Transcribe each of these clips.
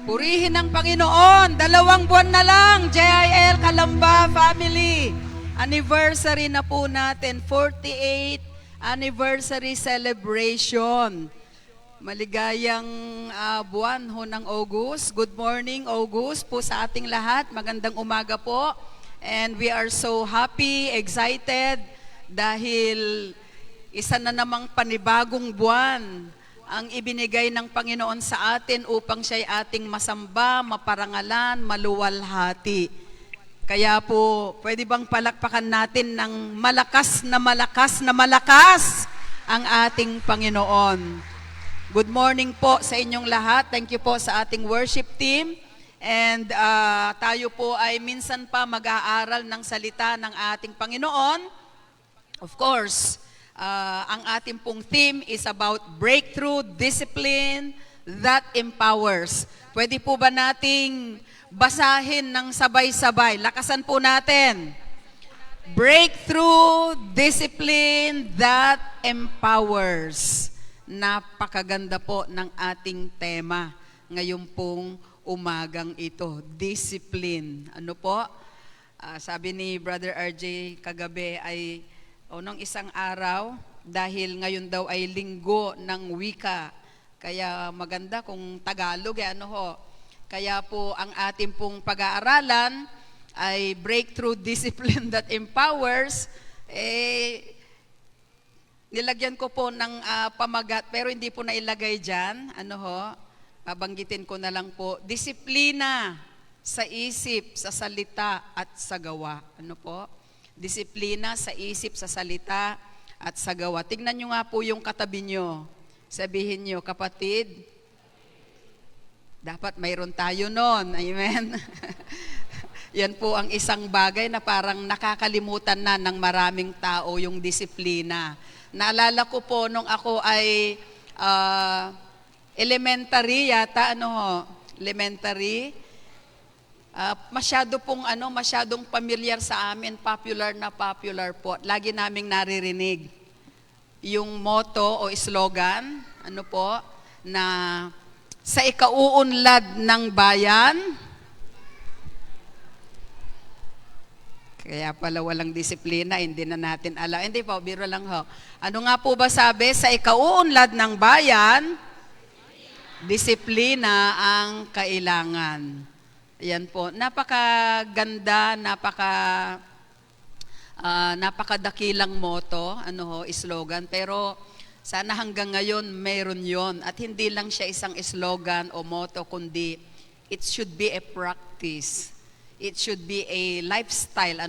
Purihin ng Panginoon. 2 buwan na lang, JIL Calamba family. Anniversary na po natin, 48th anniversary celebration. Maligayang buwan ho ng August. Good morning, August po sa ating lahat. Magandang umaga po. And we are so happy, excited, dahil isa na namang panibagong buwan ang ibinigay ng Panginoon sa atin upang siya'y ating masamba, maparangalan, maluwalhati. Kaya po, pwede bang palakpakan natin ng malakas na malakas na malakas ang ating Panginoon. Good morning po sa inyong lahat. Thank you po sa ating worship team. And tayo po ay minsan pa mag-aaral ng salita ng ating Panginoon. Of course, ang ating pong theme is about breakthrough discipline that empowers. Pwede po ba nating basahin ng sabay-sabay? Lakasan po natin. Breakthrough discipline that empowers. Napakaganda po ng ating tema ngayon pong umagang ito. Discipline. Ano po? Sabi ni Brother RJ kagabi ay nung isang araw, dahil ngayon daw ay linggo ng wika. Kaya maganda kung Tagalog, ano ho. Kaya po ang ating pong pag-aaralan ay breakthrough discipline that empowers. Nilagyan ko po ng pamagat, pero hindi po nailagay dyan. Ano ho? Babanggitin ko na lang po. Disiplina sa isip, sa salita, at sa gawa. Ano po? Disiplina sa isip, sa salita, at sa gawa. Tignan nyo nga po yung katabi nyo. Sabihin nyo, kapatid, dapat mayroon tayo nun. Amen? Yan po ang isang bagay na parang nakakalimutan na ng maraming tao, yung disiplina. Naalala ko po nung ako ay elementary yata, elementary. Masyadong familiar sa amin, popular po. Lagi naming naririnig yung motto o slogan, na sa ikauunlad ng bayan. Kaya pala walang disiplina, hindi na natin alam. Hindi po, biro lang ho. Ano nga po ba sabi? Sa ikauunlad ng bayan, disiplina ang kailangan. Yan po. Napakaganda, napakadakilang motto, slogan. Pero sana hanggang ngayon mayroon yon. At hindi lang siya isang slogan o motto, kundi it should be a practice. It should be a lifestyle,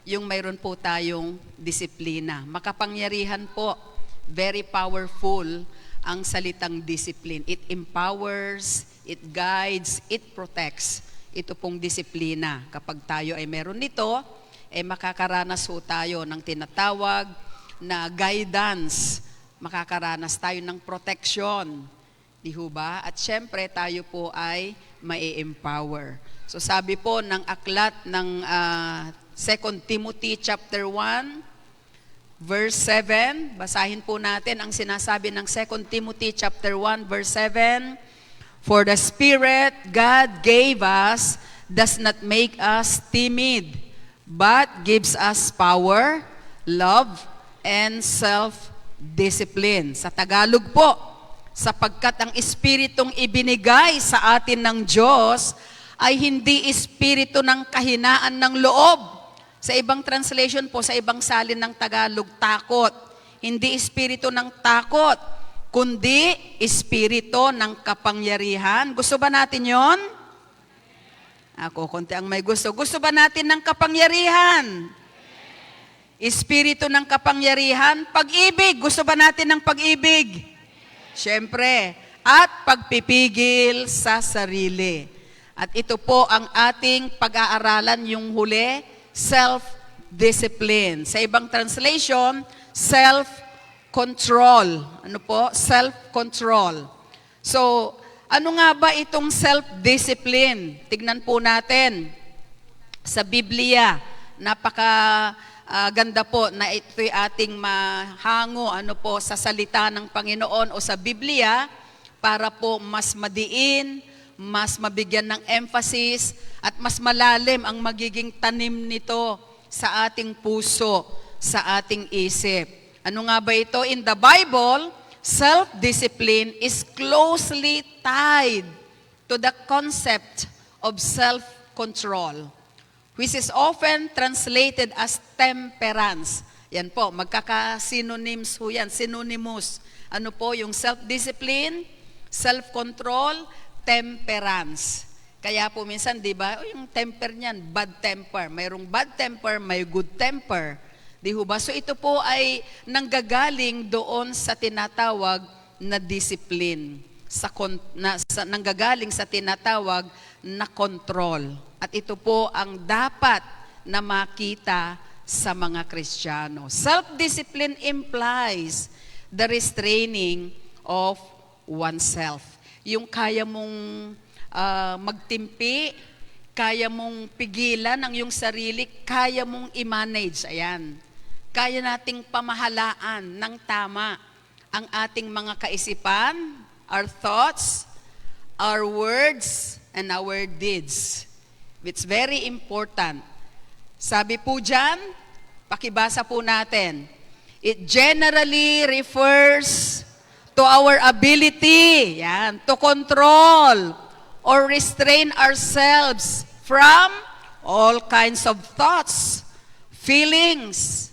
yung mayroon po tayong disiplina. Makapangyarihan po, very powerful ang salitang discipline. It empowers, it guides, it protects. Ito pong disiplina. Kapag tayo ay meron nito, makakaranas po tayo ng tinatawag na guidance. Makakaranas tayo ng protection. Di ho ba? At syempre, tayo po ay mai-empower. So sabi po ng aklat ng 2 Timothy chapter 1, verse 7, basahin po natin ang sinasabi ng 2 Timothy chapter 1, verse 7, For the Spirit God gave us does not make us timid, but gives us power, love, and self-discipline. Sa Tagalog po, sapagkat ang Espiritong ibinigay sa atin ng Diyos ay hindi espiritu ng kahinaan ng loob. Sa ibang translation po, sa ibang salin ng Tagalog, takot. Hindi espiritu ng takot, kundi espiritu ng kapangyarihan. Gusto ba natin yon? Ako, konti ang may gusto. Gusto ba natin ng kapangyarihan? Espiritu ng kapangyarihan, pag-ibig. Gusto ba natin ng pag-ibig? Siyempre. At pagpipigil sa sarili. At ito po ang ating pag-aaralan, yung huli, self-discipline. Sa ibang translation, self-control. Ano po? Self-control. So, ano nga ba itong self-discipline? Tignan po natin. Sa Biblia, napakaganda po na ito'y ating mahango sa salita ng Panginoon o sa Biblia para po mas madiin, mas mabigyan ng emphasis, at mas malalim ang magiging tanim nito sa ating puso, sa ating isip. Ano nga ba ito? In the Bible, self-discipline is closely tied to the concept of self-control, which is often translated as temperance. Yan po, magkaka-synonyms ho yan, synonymous. Ano po yung self-discipline, self-control, temperance. Kaya po minsan, di ba, yung temper niyan, bad temper. Mayroong bad temper, may good temper. Di ho ba? So ito po ay nanggagaling doon sa tinatawag na discipline. Nanggagaling sa tinatawag na control. At ito po ang dapat na makita sa mga Kristiyano. Self-discipline implies the restraining of oneself. Yung kaya mong magtimpi, kaya mong pigilan ang iyong sarili, kaya mong i-manage. Ayan. Kaya nating pamahalaan ng tama ang ating mga kaisipan, our thoughts, our words, and our deeds. It's very important. Sabi po dyan, pakibasa po natin, it generally refers to our ability, yan, to control or restrain ourselves from all kinds of thoughts, feelings,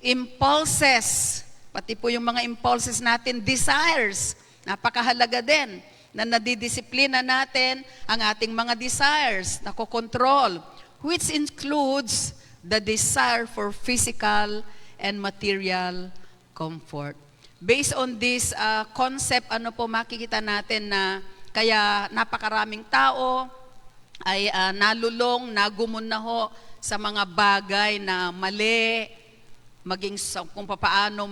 impulses, pati po yung mga impulses natin, desires, napakahalaga din na nadidisiplina natin ang ating mga desires, nakokontrol, which includes the desire for physical and material comfort. Based on this concept, ano po makikita natin na kaya napakaraming tao ay nalulong, nagumon na ho sa mga bagay na mali, maging kung paano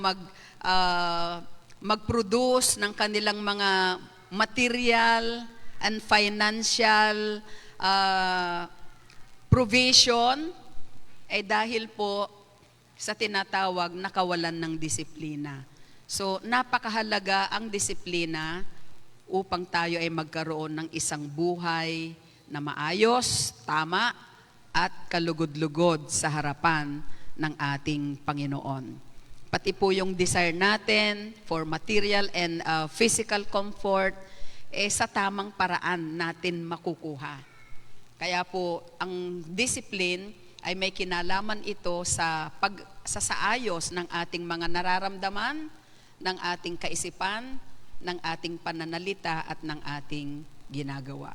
mag-produce ng kanilang mga material and financial provision, ay dahil po sa tinatawag na kawalan ng disiplina. So, napakahalaga ang disiplina upang tayo ay magkaroon ng isang buhay na maayos, tama, at kalugod-lugod sa harapan ng ating Panginoon. Pati po yung desire natin for material and physical comfort, sa tamang paraan natin makukuha. Kaya po, ang discipline ay may kinalaman ito sa pagsasaayos ng ating mga nararamdaman, ng ating kaisipan, ng ating pananalita at ng ating ginagawa.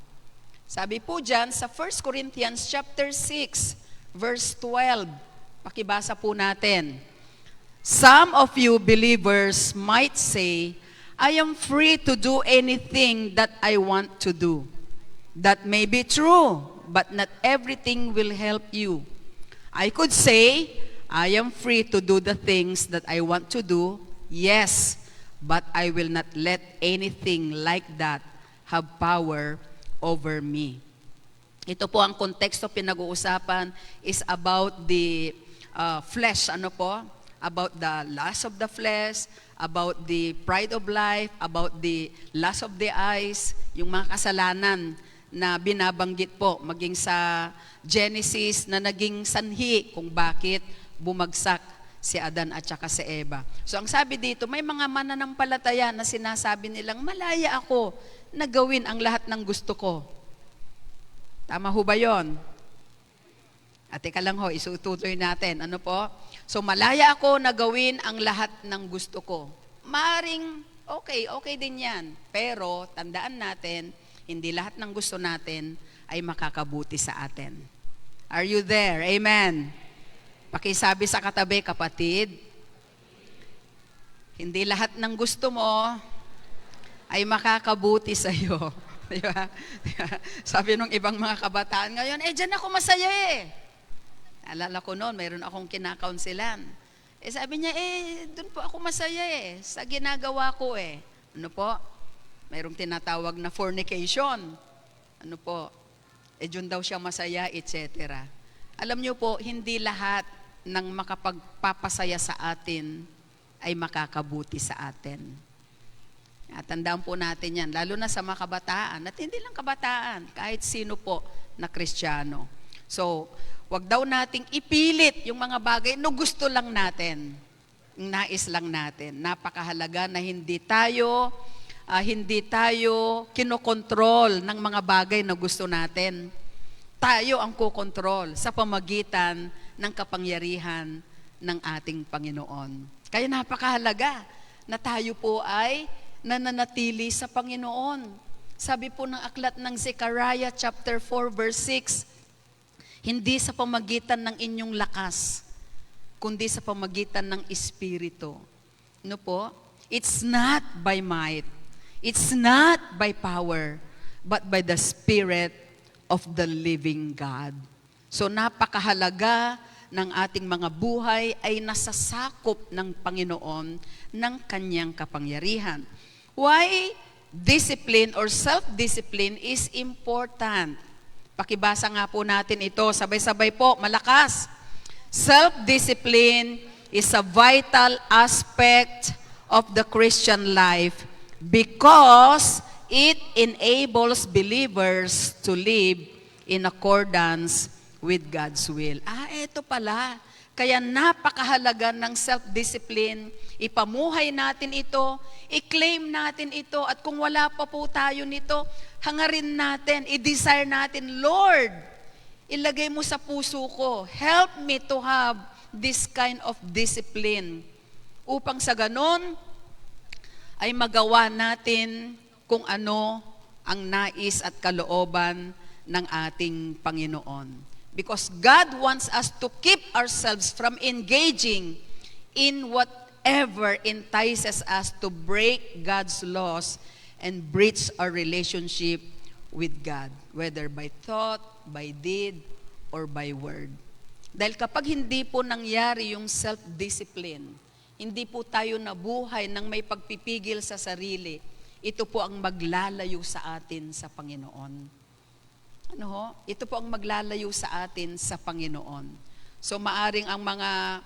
Sabi po dyan sa 1 Corinthians chapter 6, verse 12, pakibasa po natin. Some of you believers might say, I am free to do anything that I want to do. That may be true, but not everything will help you. I could say, I am free to do the things that I want to do, yes, but I will not let anything like that have power over me. Ito po ang konteksto pinag-uusapan is about the flesh, ano po? About the lust of the flesh, about the pride of life, about the lust of the eyes, yung mga kasalanan na binabanggit po, maging sa Genesis na naging sanhi kung bakit bumagsak si Adan at saka si Eva. So ang sabi dito, may mga mananampalataya na sinasabi nilang, malaya ako na gawin ang lahat ng gusto ko. Tama ho ba yun? At teka lang ho, isutuloy natin. Ano po? So malaya ako na gawin ang lahat ng gusto ko. Maaring, okay din yan. Pero tandaan natin, hindi lahat ng gusto natin ay makakabuti sa atin. Are you there? Amen. Pakisabi sa katabi, kapatid, hindi lahat ng gusto mo ay makakabuti sa iyo. Diba? Sabi nung ibang mga kabataan ngayon, dyan ako masaya eh. Alala ko noon, mayroon akong kinakaunsilan. Sabi niya, doon po ako masaya eh, sa ginagawa ko eh. Ano po? Mayroong tinatawag na fornication. Ano po? Diyan daw siya masaya, etc. Alam niyo po, hindi lahat ng makapagpapasaya sa atin ay makakabuti sa atin. At tandaan po natin yan, lalo na sa mga kabataan, at hindi lang kabataan, kahit sino po na Kristiyano. So, wag daw nating ipilit yung mga bagay no gusto lang natin, nais lang natin. Napakahalaga na hindi tayo kinokontrol ng mga bagay na gusto natin. Tayo ang kukontrol sa pamagitan ng kapangyarihan ng ating Panginoon. Kaya napakahalaga na tayo po ay nananatili sa Panginoon. Sabi po ng aklat ng Zechariah chapter 4 verse 6, hindi sa pamagitan ng inyong lakas, kundi sa pamagitan ng Espiritu. Ano po? It's not by might, it's not by power, but by the Spirit of the living God. So napakahalaga ng ating mga buhay ay nasasakop ng Panginoon ng kanyang kapangyarihan. Why discipline or self-discipline is important? Pakibasa nga po natin ito, sabay-sabay po, malakas. Self-discipline is a vital aspect of the Christian life because it enables believers to live in accordance with God's will. Ito pala. Kaya napakahalaga ng self-discipline. Ipamuhay natin ito, i-claim natin ito, at kung wala pa po tayo nito, hangarin natin, i-desire natin, Lord, ilagay mo sa puso ko, help me to have this kind of discipline. Upang sa ganon, ay magawa natin kung ano ang nais at kalooban ng ating Panginoon. Because God wants us to keep ourselves from engaging in whatever entices us to break God's laws and breach our relationship with God, whether by thought, by deed, or by word. Dahil kapag hindi po nangyari yung self-discipline, hindi po tayo nabuhay ng may pagpipigil sa sarili, ito po ang maglalayo sa atin sa Panginoon. Ito po ang maglalayo sa atin sa Panginoon. So maaring ang mga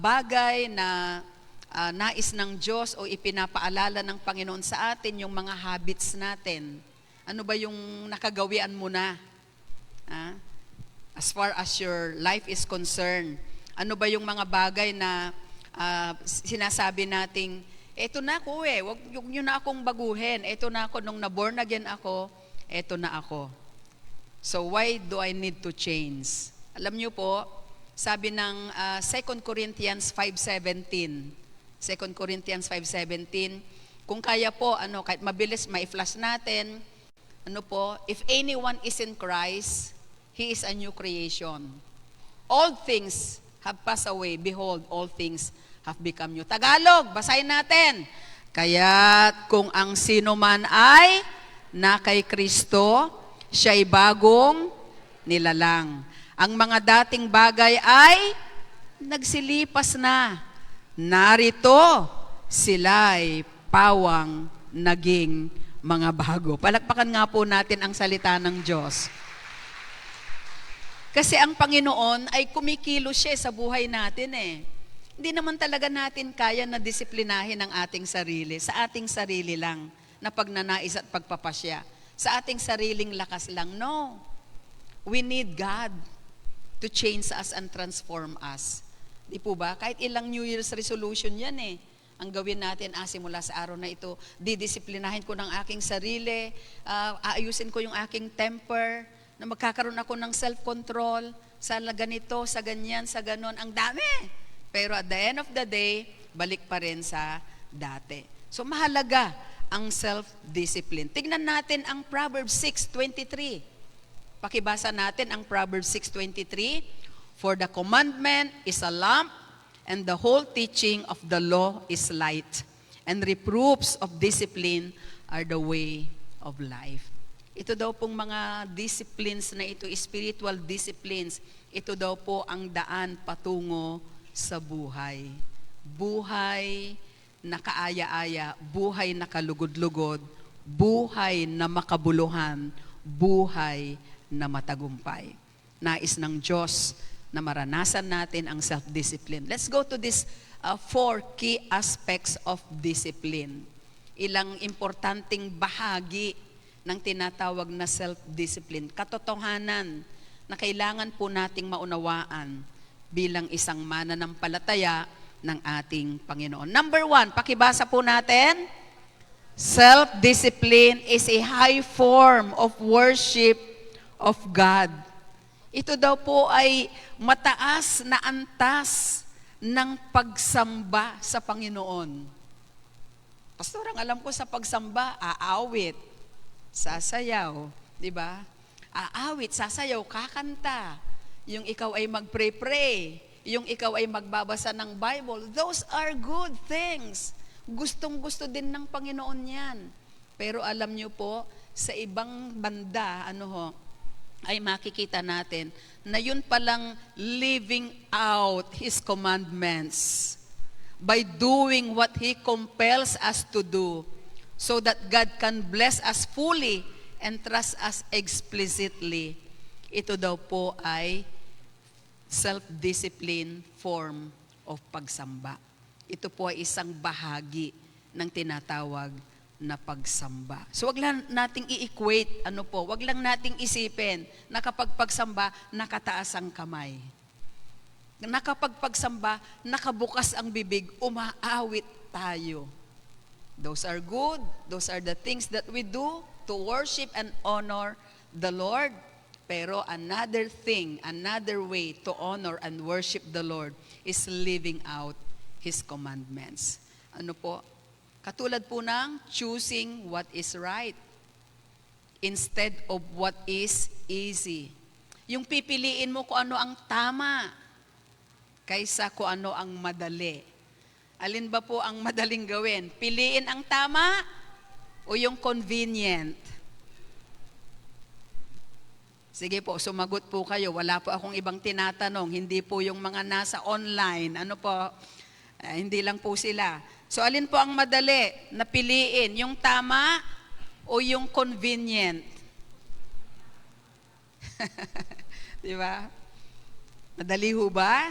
bagay na nais ng Diyos o ipinapaalala ng Panginoon sa atin, yung mga habits natin. Ano ba yung nakagawian mo na? As far as your life is concerned, ano ba yung mga bagay na sinasabi nating, eto na ako wag nyo na akong baguhin, eto na ako, nung na-born again ako, eto na ako. So why do I need to change? Alam niyo po, sabi ng 2 Corinthians 5:17. 2 Corinthians 5:17, kung kaya po, kahit mabilis ma-flash natin, if anyone is in Christ, he is a new creation. All things have passed away, behold, all things have become new. Tagalog, basahin natin. Kaya't kung ang sino man ay na kay Kristo, siya'y bagong nilalang. Ang mga dating bagay ay nagsilipas na. Narito, sila'y pawang naging mga bago. Palakpakan nga po natin ang salita ng Diyos. Kasi ang Panginoon ay kumikilos siya sa buhay natin eh. Hindi naman talaga natin kaya na disiplinahin ang ating sarili. Sa ating sarili lang na pagnanais at pagpapasya. Sa ating sariling lakas lang. No. We need God to change us and transform us. Di po ba? Kahit ilang New Year's resolution yan eh. Ang gawin natin, simula sa araw na ito, didisiplinahin ko ng aking sarili, aayusin ko yung aking temper, na magkakaroon ako ng self-control, sa ganito, sa ganyan, sa ganon. Ang dami. Pero at the end of the day, balik pa rin sa dati. So mahalaga ang self-discipline. Tignan natin ang Proverbs 6:23. Pakibasa natin ang Proverbs 6:23. For the commandment is a lamp, and the whole teaching of the law is light, and reproofs of discipline are the way of life. Ito daw pong mga disciplines na ito, spiritual disciplines, ito daw po ang daan patungo sa buhay. Buhay na kaaya-aya, buhay na kalugod-lugod, buhay na makabuluhan, buhay na matagumpay. Nais ng Diyos na maranasan natin ang self-discipline. Let's go to these 4 key aspects of discipline. ilang importanteng bahagi ng tinatawag na self-discipline. Katotohanan na kailangan po nating maunawaan bilang isang mananampalataya ng ating Panginoon. Number 1, pakibasa po natin. Self-discipline is a high form of worship of God. Ito daw po ay mataas na antas ng pagsamba sa Panginoon. Pastor, ang alam ko sa pagsamba, aawit, sasayaw, di ba? Aawit, sasayaw, kakanta. Yung ikaw ay mag-pray-pray, yung ikaw ay magbabasa ng Bible, those are good things. Gustong-gusto din ng Panginoon yan. Pero alam nyo po, sa ibang banda, ay makikita natin na yun palang living out His commandments by doing what He compels us to do so that God can bless us fully and trust us explicitly. Ito daw po ay self-discipline form of pagsamba. Ito po ay isang bahagi ng tinatawag na pagsamba. So wag lang nating i-equate, wag lang nating isipin na kapag pagsamba, nakataas ang kamay. Na kapag pagsamba, nakabukas ang bibig, umaawit tayo. Those are good. Those are the things that we do to worship and honor the Lord. Pero another thing, another way to honor and worship the Lord is living out His commandments. Katulad po ng choosing what is right instead of what is easy. Yung pipiliin mo kung ano ang tama kaysa kung ano ang madali. Alin ba po ang madaling gawin? Piliin ang tama o yung convenient? Sige po, sumagot po kayo. Wala po akong ibang tinatanong. Hindi po yung mga nasa online. Hindi lang po sila. So alin po ang madali na piliin? Yung tama o yung convenient? Di ba? Madali ho ba?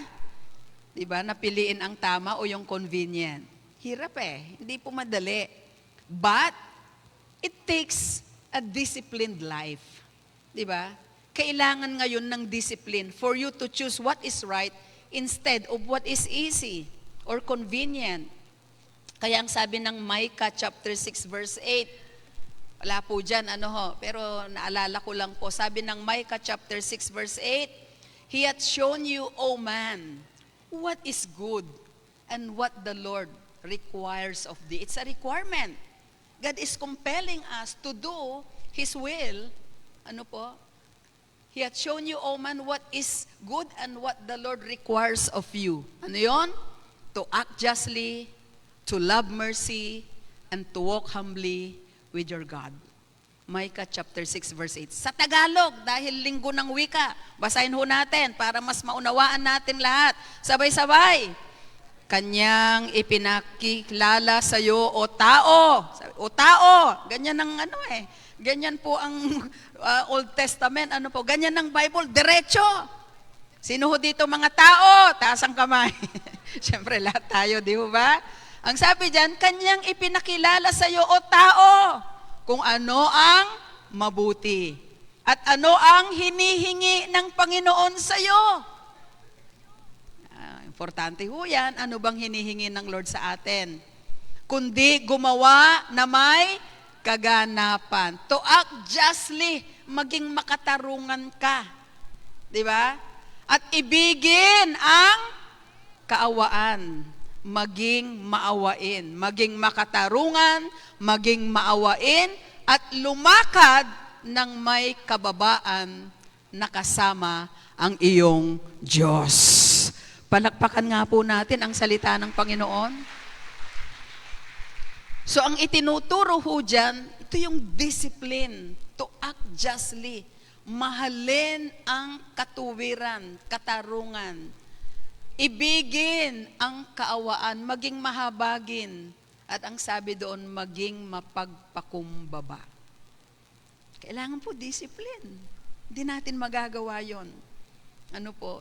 Di ba? Napiliin ang tama o yung convenient? Hirap Hindi po madali. But it takes a disciplined life. Di ba? Kailangan ngayon ng discipline for you to choose what is right instead of what is easy or convenient. Kaya ang sabi ng Micah chapter 6 verse 8, wala po dyan, pero naalala ko lang po, sabi ng Micah chapter 6 verse 8, He hath shown you, O man, what is good and what the Lord requires of thee. It's a requirement. God is compelling us to do His will. He hath shown you, O man, what is good and what the Lord requires of you. Ano yun? To act justly, to love mercy, and to walk humbly with your God. Micah chapter 6 verse 8. Sa Tagalog, dahil linggo ng wika, basahin ho natin para mas maunawaan natin lahat. Sabay-sabay. Kanyang ipinakilala sa iyo, o tao. O tao. Ganyan ang Ganyan po ang Old Testament. Ganyan ang Bible. Diretso. Sino ho dito mga tao? Taas ang kamay. Siyempre lahat tayo, di ba? Ang sabi diyan, kanyang ipinakilala sa iyo, o tao, kung ano ang mabuti at ano ang hinihingi ng Panginoon sa iyo. Importante ho yan, ano bang hinihingi ng Lord sa atin? Kundi gumawa na may kaganapan. To act justly, maging makatarungan ka. Di ba? At ibigin ang kaawaan. Maging maawain, maging makatarungan, maging maawain, at lumakad ng may kababaan na kasama ang iyong Diyos. Palakpakan nga po natin ang salita ng Panginoon. So ang itinuturo ho dyan, ito yung discipline to act justly. Mahalin ang katuwiran, katarungan. Ibigin ang kaawaan, maging mahabagin. At ang sabi doon, maging mapagpakumbaba. Kailangan po discipline. Hindi natin magagawa yon.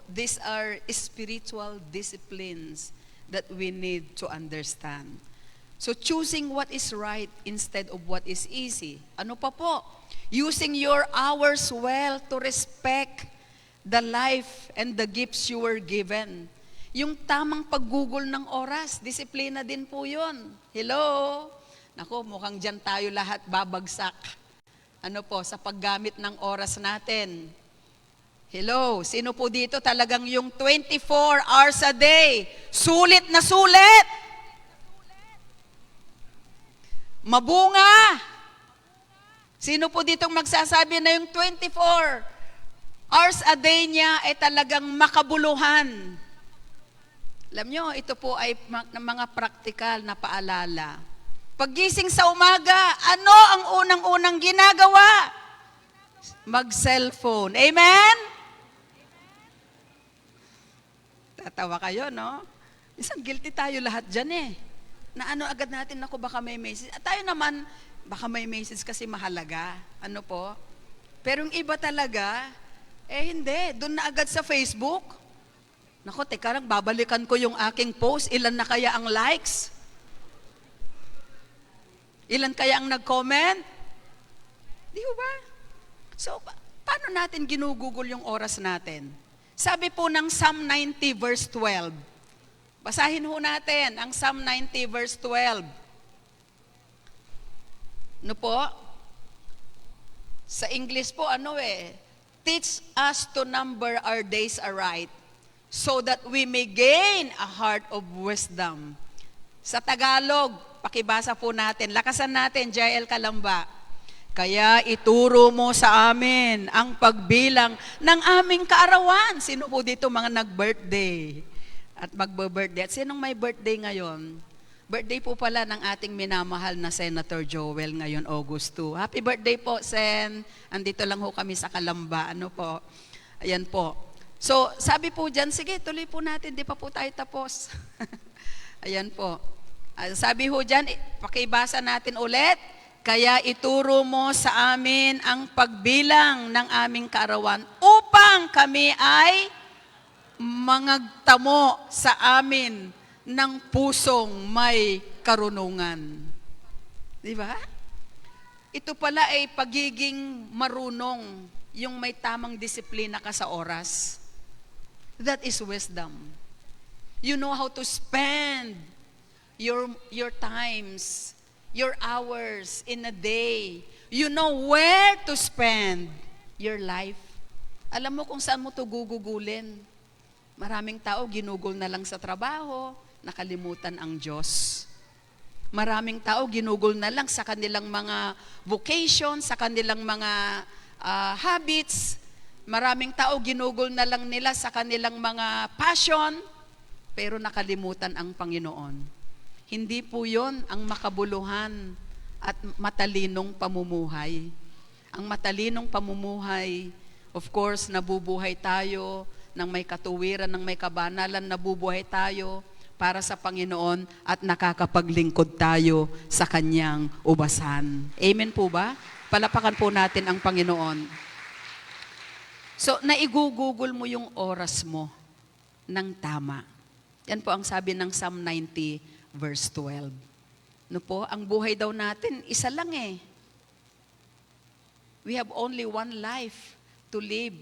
These are spiritual disciplines that we need to understand. So choosing what is right instead of what is easy. Ano pa po? Using your hours well to respect the life and the gifts you were given. Yung tamang paggugol ng oras, disiplina din po yun. Hello? Nako, mukhang dyan tayo lahat babagsak. Ano po, sa paggamit ng oras natin. Hello? Sino po dito talagang yung 24 hours a day, sulit na sulit? Mabunga. Sino po ditong magsasabi na yung 24 hours a day niya ay talagang makabuluhan? Alam nyo, ito po ay mga praktikal na paalala. Paggising sa umaga, ano ang unang-unang ginagawa? Mag-cellphone. Amen? Tatawa kayo, no? Isang guilty tayo lahat dyan eh. Na ano agad natin, naku baka may message. At tayo naman, baka may message kasi mahalaga. Ano po? Pero yung iba talaga, hindi. Doon na agad sa Facebook. Naku, teka lang, babalikan ko yung aking post. Ilan na kaya ang likes? Ilan kaya ang nag-comment? Di ba? So, paano natin ginugugol yung oras natin? Sabi po ng Psalm 90 verse 12. Basahin ho natin ang Psalm 90 verse 12. Ano po? Sa English po, teach us to number our days aright, so that we may gain a heart of wisdom. Sa Tagalog, pakibasa po natin. Lakasan natin, Jael Kalamba. Kaya ituro mo sa amin ang pagbilang ng aming kaarawan. Sino po dito mga nag-birthday? At magbe-birthday. At sinong may birthday ngayon? Birthday po pala ng ating minamahal na Senator Joel ngayon, August 2. Happy birthday po, Sen. Andito lang ho kami sa Kalamba. Ano po? Ayan po. So, sabi po dyan, sige, tuloy po natin. Di pa po tayo tapos. Ayan po. Sabi ho dyan, pakibasa natin ulit. Kaya ituro mo sa amin ang pagbilang ng aming kaarawan upang kami ay mangagtamo sa amin ng pusong may karunungan. Di ba? Ito pala ay pagiging marunong, yung may tamang disiplina ka sa oras. That is wisdom. You know how to spend your times, your hours in a day. You know where to spend your life. Alam mo kung saan mo ito gugugulin. Maraming tao ginugol na lang sa trabaho, nakalimutan ang Diyos. Maraming tao ginugol na lang sa kanilang mga vocation, sa kanilang mga habits. Maraming tao ginugol na lang nila sa kanilang mga passion, pero nakalimutan ang Panginoon. Hindi po yon ang makabuluhan at matalinong pamumuhay. Ang matalinong pamumuhay, of course, nabubuhay tayo ng may katuwiran, ng may kabanalan, nabubuhay tayo para sa Panginoon at nakakapaglingkod tayo sa Kanyang ubasan. Amen po ba? Palapakan po natin ang Panginoon. So, naigugugol mo yung oras mo ng tama. Yan po ang sabi ng Psalm 90 verse 12. No po, ang buhay daw natin, isa lang eh. We have only one life to live.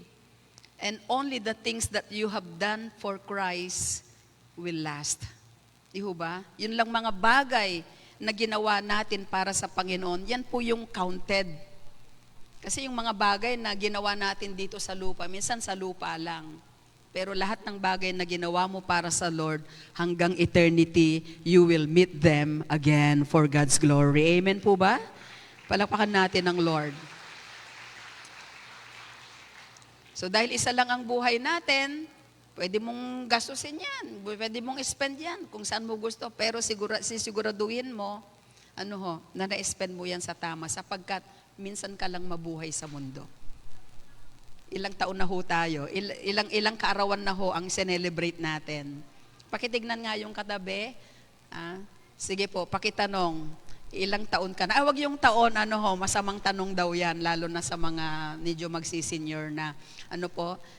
And only the things that you have done for Christ will last. Di ho ba? Yun lang mga bagay na ginawa natin para sa Panginoon, yan po yung counted. Kasi yung mga bagay na ginawa natin dito sa lupa, minsan sa lupa lang. Pero lahat ng bagay na ginawa mo para sa Lord, hanggang eternity, you will meet them again for God's glory. Amen po ba? Palakpakan natin ang Lord. So dahil isa lang ang buhay natin, pwede mong gastusin yan, pwede mong spend yan kung saan mo gusto, pero sisiguraduhin mo, na na-spend mo yan sa tama, sapagkat minsan ka lang mabuhay sa mundo. Ilang taon na ho tayo, ilang kaarawan na ho ang celebrate natin. Pakitignan nga yung katabi, sige po, pakitanong, ilang taon ka na? Wag yung taon, masamang tanong daw yan, lalo na sa mga medyo magsisenior na,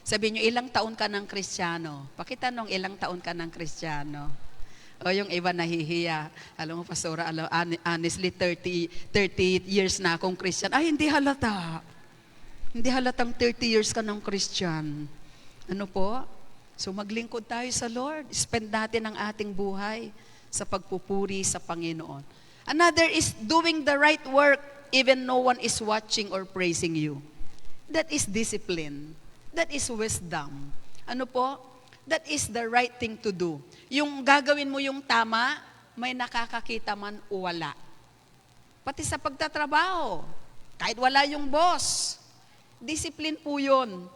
sabihin nyo, ilang taon ka ng Kristiyano? Pakitanong, ilang taon ka ng Kristiyano? O yung iba nahihiya. Alam mo, Pastora, honestly, 30 years na akong Christian. Ay, hindi halata. Hindi halatang 30 years ka ng Christian. Ano po? So maglingkod tayo sa Lord. Spend natin ang ating buhay sa pagpupuri sa Panginoon. Another is doing the right work even no one is watching or praising you. That is discipline. That is wisdom. Ano po? That is the right thing to do. Yung gagawin mo yung tama, may nakakakita man o wala. Pati sa pagtatrabaho, kahit wala yung boss, discipline po yun.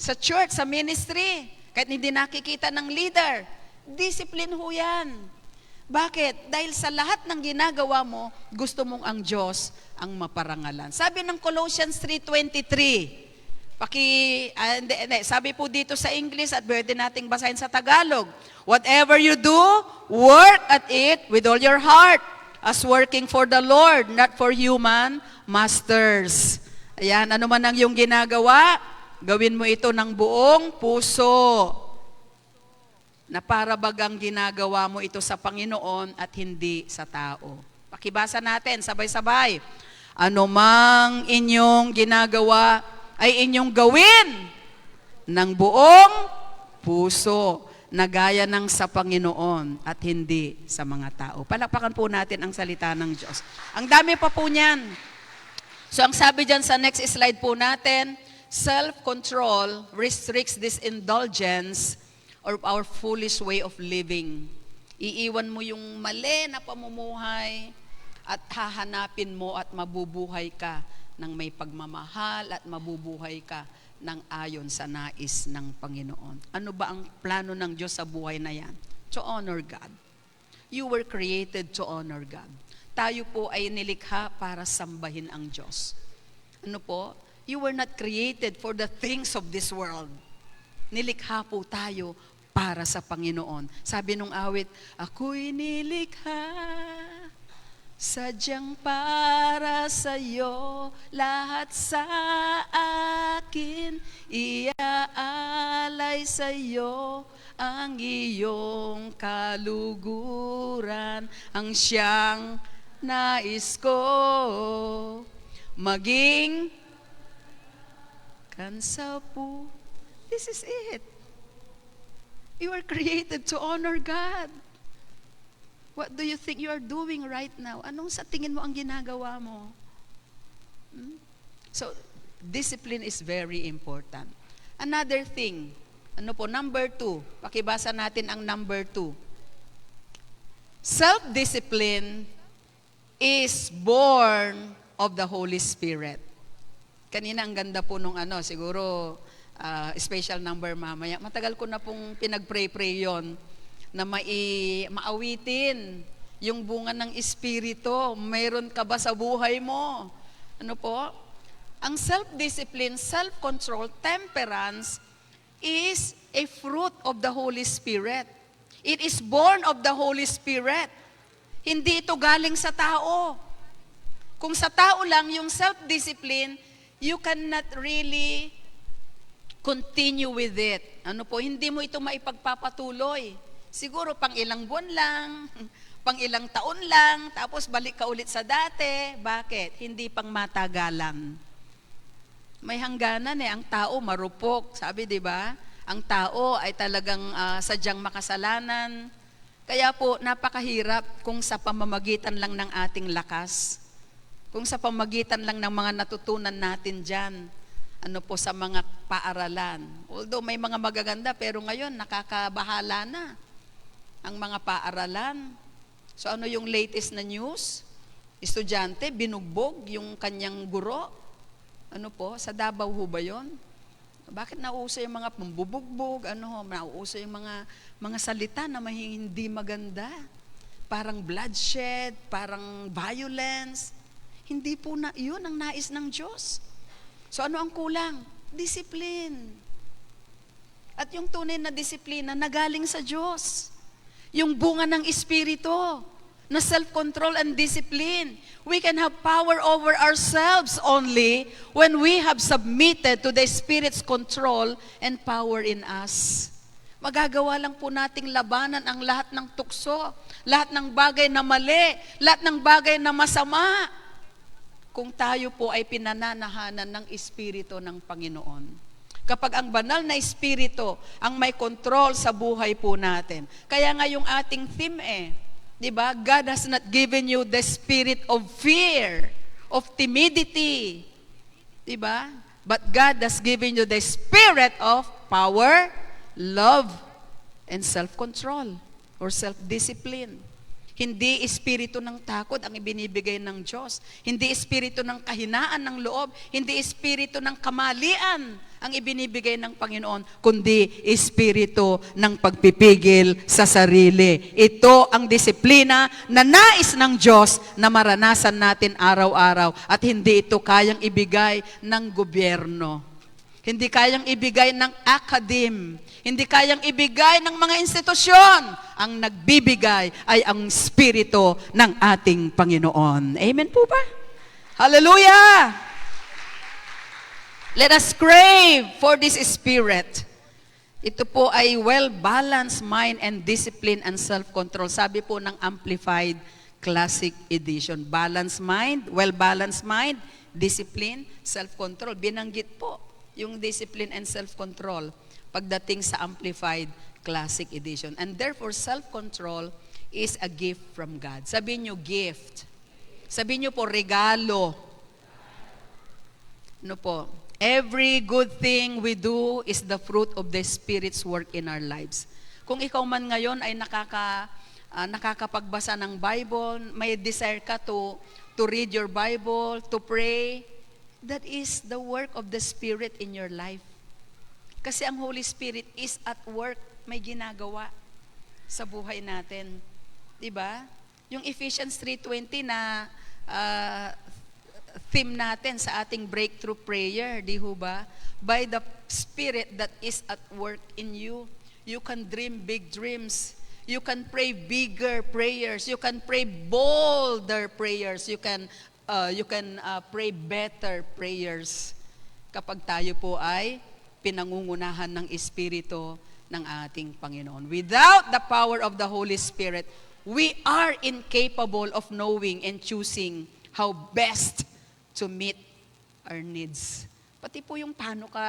Sa church, sa ministry, kahit hindi nakikita ng leader, discipline ho yan. Bakit? Dahil sa lahat ng ginagawa mo, gusto mong ang Diyos ang maparangalan. Sabi ng Colossians 3:23, sabi po dito sa English at pwede nating basahin sa Tagalog. Whatever you do, work at it with all your heart, as working for the Lord, not for human masters. Ayan, ano man ang iyong ginagawa, gawin mo ito ng buong puso. Na para bagang ginagawa mo ito sa Panginoon at hindi sa tao. Pakibasa natin, sabay-sabay. Ano mang inyong ginagawa, ay inyong gawin ng buong puso na gaya ng sa Panginoon at hindi sa mga tao. Palakpakan po natin ang salita ng Diyos. Ang dami pa po niyan. So ang sabi dyan sa next slide po natin, self-control restricts this indulgence or our foolish way of living. Iiwan mo yung mali na pamumuhay at hahanapin mo at mabubuhay ka ng may pagmamahal at mabubuhay ka ng ayon sa nais ng Panginoon. Ano ba ang plano ng Diyos sa buhay na yan? To honor God. You were created to honor God. Tayo po ay nilikha para sambahin ang Diyos. Ano po? You were not created for the things of this world. Nilikha po tayo para sa Panginoon. Sabi nung awit, ako'y nilikha sadyang para sa'yo, lahat sa akin, iaalay sa'yo ang iyong kaluguran, ang siyang nais ko, maging kansa po. This is it. You are created to honor God. What do you think you are doing right now? Anong sa tingin mo ang ginagawa mo? So, discipline is very important. Another thing, ano po, number 2. Pakibasa natin ang number 2. Self-discipline is born of the Holy Spirit. Kanina ang ganda po nung siguro special number mamaya. Matagal ko na pong pinag-pray-pray yon na maawitin yung bunga ng Espiritu. Mayroon ka ba sa buhay mo? Ano po? Ang self-discipline, self-control, temperance is a fruit of the Holy Spirit. It is born of the Holy Spirit. Hindi ito galing sa tao. Kung sa tao lang, yung self-discipline, you cannot really continue with it. Ano po? Hindi mo ito maipagpapatuloy. Siguro pang ilang buwan lang, pang ilang taon lang, tapos balik ka ulit sa dati. Bakit? Hindi pang matagalan. May hangganan ang tao marupok. Sabi, di ba? Ang tao ay talagang sadyang makasalanan. Kaya po, napakahirap kung sa pamamagitan lang ng ating lakas, kung sa pamamagitan lang ng mga natutunan natin dyan, ano po, sa mga paaralan. Although may mga magaganda, pero ngayon nakakabahala na ang mga paaralan. So ano yung latest na news? Estudyante, binugbog yung kanyang guro. Ano po, sa Davao ho ba yun? Bakit nauuso yung mga pambubugbog? Nauuso yung mga salita na hindi maganda? Parang bloodshed, parang violence. Hindi po na yun ang nais ng Diyos. So ano ang kulang? Discipline. At yung tunay na disiplina nagaling sa Diyos. Yung bunga ng Espiritu na self-control and discipline. We can have power over ourselves only when we have submitted to the Spirit's control and power in us. Magagawa lang po nating labanan ang lahat ng tukso, lahat ng bagay na mali, lahat ng bagay na masama, kung tayo po ay pinananahanan ng Espiritu ng Panginoon. Kapag ang banal na Espiritu ang may control sa buhay po natin. Kaya nga yung ating theme di ba? God has not given you the spirit of fear, of timidity. Di ba? But God has given you the spirit of power, love, and self-control or self-discipline. Hindi espiritu ng takot ang ibinibigay ng Diyos. Hindi espiritu ng kahinaan ng loob. Hindi espiritu ng kamalian ang ibinibigay ng Panginoon, kundi espiritu ng pagpipigil sa sarili. Ito ang disiplina na nais ng Diyos na maranasan natin araw-araw at hindi ito kayang ibigay ng gobyerno. Hindi kayang ibigay ng academe. Hindi kayang ibigay ng mga institusyon. Ang nagbibigay ay ang Espiritu ng ating Panginoon. Amen po ba? Hallelujah! Let us crave for this Spirit. Ito po ay well-balanced mind and discipline and self-control. Sabi po ng Amplified Classic Edition. Balanced mind, well-balanced mind, discipline, self-control. Binanggit po yung discipline and self-control pagdating sa Amplified Classic Edition. And therefore, self-control is a gift from God. Sabihin nyo, gift. Sabihin nyo po, regalo. Ano po? Every good thing we do is the fruit of the Spirit's work in our lives. Kung ikaw man ngayon ay nakakapagbasa ng Bible, may desire ka to read your Bible, to pray, that is the work of the Spirit in your life. Kasi ang Holy Spirit is at work, may ginagawa sa buhay natin. Diba? Yung Ephesians 3:20 na theme natin sa ating breakthrough prayer, di ho ba? By the Spirit that is at work in you, you can dream big dreams. You can pray bigger prayers. You can pray bolder prayers. You can pray better prayers kapag tayo po ay pinangungunahan ng Espiritu ng ating Panginoon. Without the power of the Holy Spirit, we are incapable of knowing and choosing how best to meet our needs. Pati po yung paano ka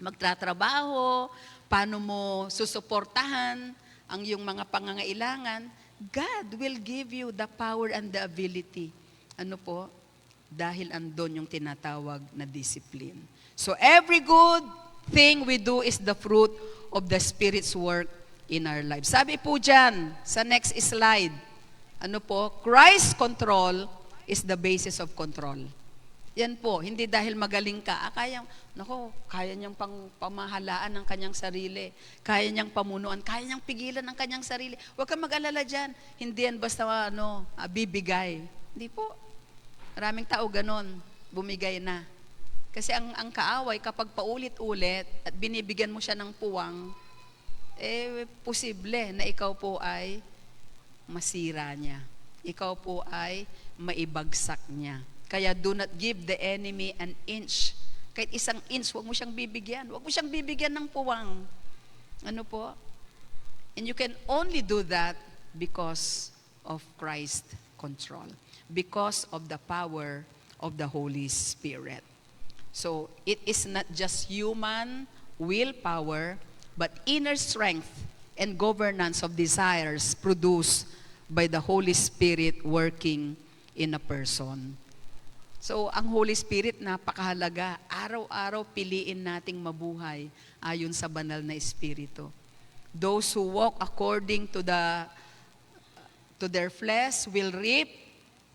magtatrabaho, paano mo susuportahan ang iyong mga pangangailangan, God will give you the power and the ability. Ano po? Dahil andon yung tinatawag na discipline. So every good thing we do is the fruit of the Spirit's work in our lives. Sabi po dyan, sa next slide, ano po? Christ's control is the basis of control. Yan po, hindi dahil magaling ka, kaya niyang pamahalaan ng kanyang sarili, kaya niyang pamunuan, kaya niyang pigilan ng kanyang sarili. Huwag kang mag-alala dyan, hindi yan basta bibigay. Hindi po. Maraming tao ganon, bumigay na. Kasi ang kaaway, kapag paulit-ulit at binibigyan mo siya ng puwang, posible na ikaw po ay masira niya. Ikaw po ay maibagsak niya. Kaya do not give the enemy an inch. Kahit isang inch, huwag mo siyang bibigyan. Huwag mo siyang bibigyan ng puwang. Ano po? And you can only do that because of Christ's control. Because of the power of the Holy Spirit. So, it is not just human willpower, but inner strength and governance of desires produced by the Holy Spirit working in a person. So, ang Holy Spirit, napakahalaga. Araw-araw piliin nating mabuhay ayon sa banal na Espiritu. Those who walk according to their flesh will reap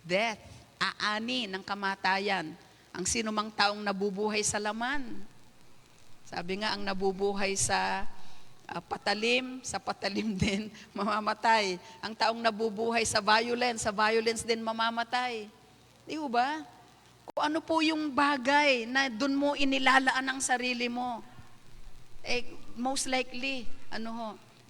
death, aani ng kamatayan. Ang sinumang taong nabubuhay sa laman. Sabi nga, ang nabubuhay sa patalim din mamamatay. Ang taong nabubuhay sa violence din mamamatay. Di ba? Kung ano po yung bagay na doon mo inilalaan ang sarili mo, most likely,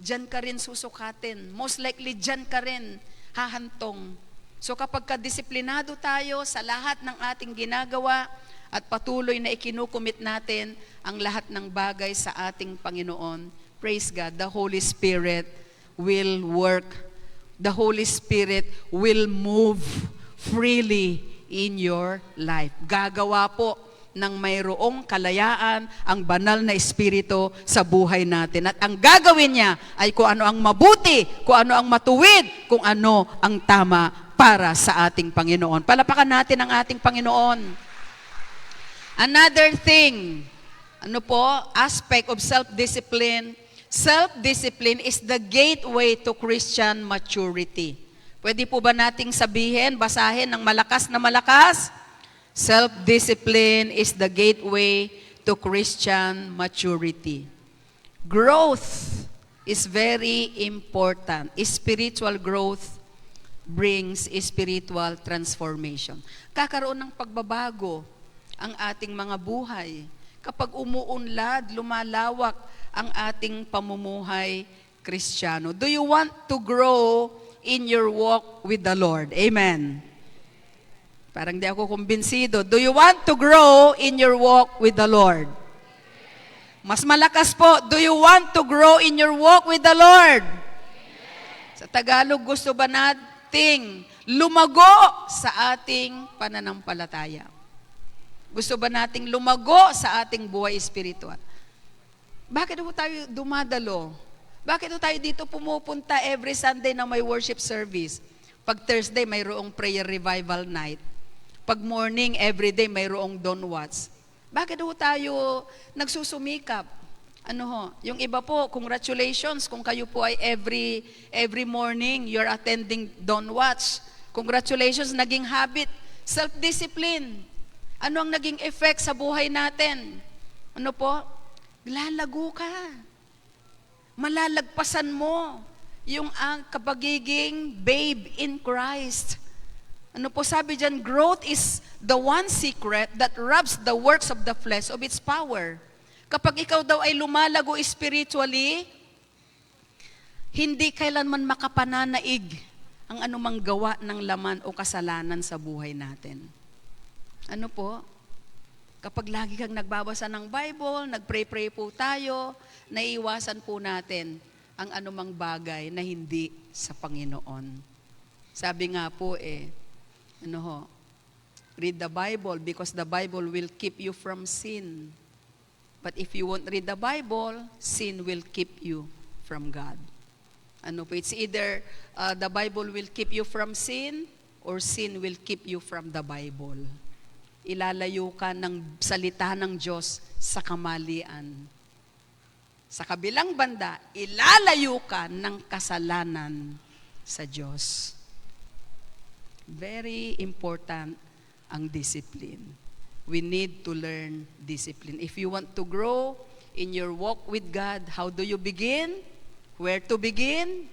dyan ka rin susukatin. Most likely, dyan ka rin hahantong. So kapag kadisiplinado tayo sa lahat ng ating ginagawa at patuloy na ikinukumit natin ang lahat ng bagay sa ating Panginoon, praise God, the Holy Spirit will work. The Holy Spirit will move freely in your life. Gagawa po ng mayroong kalayaan ang banal na Espiritu sa buhay natin. At ang gagawin niya ay kung ano ang mabuti, kung ano ang matuwid, kung ano ang tama para sa ating Panginoon. Palapakan natin ang ating Panginoon. Another thing, aspect of self-discipline. Self-discipline is the gateway to Christian maturity. Pwede po ba nating sabihin, basahin ng malakas na malakas? Self-discipline is the gateway to Christian maturity. Growth is very important. Spiritual growth brings spiritual transformation. Kakaroon ng pagbabago ang ating mga buhay. Kapag umuunlad, lumalawak ang ating pamumuhay Kristiyano. Do you want to grow in your walk with the Lord? Amen. Parang di ako kumbinsido. Do you want to grow in your walk with the Lord? Mas malakas po, do you want to grow in your walk with the Lord? Sa Tagalog, gusto ba nating lumago sa ating pananampalataya? Gusto ba nating lumago sa ating buhay espiritual? Bakit po tayo dumadalo? Bakit po tayo dito pumupunta every Sunday na may worship service? Pag Thursday, mayroong prayer revival night. Pag morning, everyday, mayroong Dawn Watch. Bakit po tayo nagsusumikap? Yung iba po, congratulations kung kayo po ay every morning, you're attending Dawn Watch. Congratulations, naging habit. Self-discipline. Ano ang naging effect sa buhay natin? Lalago ka. Malalagpasan mo yung kapagiging babe in Christ. Sabi dyan, growth is the one secret that robs the works of the flesh of its power. Kapag ikaw daw ay lumalago spiritually, hindi kailanman makapananaig ang anumang gawa ng laman o kasalanan sa buhay natin. Kapag lagi kang nagbabasa ng Bible, nagpray-pray po tayo, naiiwasan po natin ang anumang bagay na hindi sa Panginoon. Sabi nga po read the Bible because the Bible will keep you from sin. But if you won't read the Bible, sin will keep you from God. It's either the Bible will keep you from sin or sin will keep you from the Bible. Ilalayo ka ng salita ng Diyos sa kamalian. Sa kabilang banda, ilalayo ka ng kasalanan sa Diyos. Very important ang discipline. We need to learn discipline. If you want to grow in your walk with God, how do you begin? Where to begin?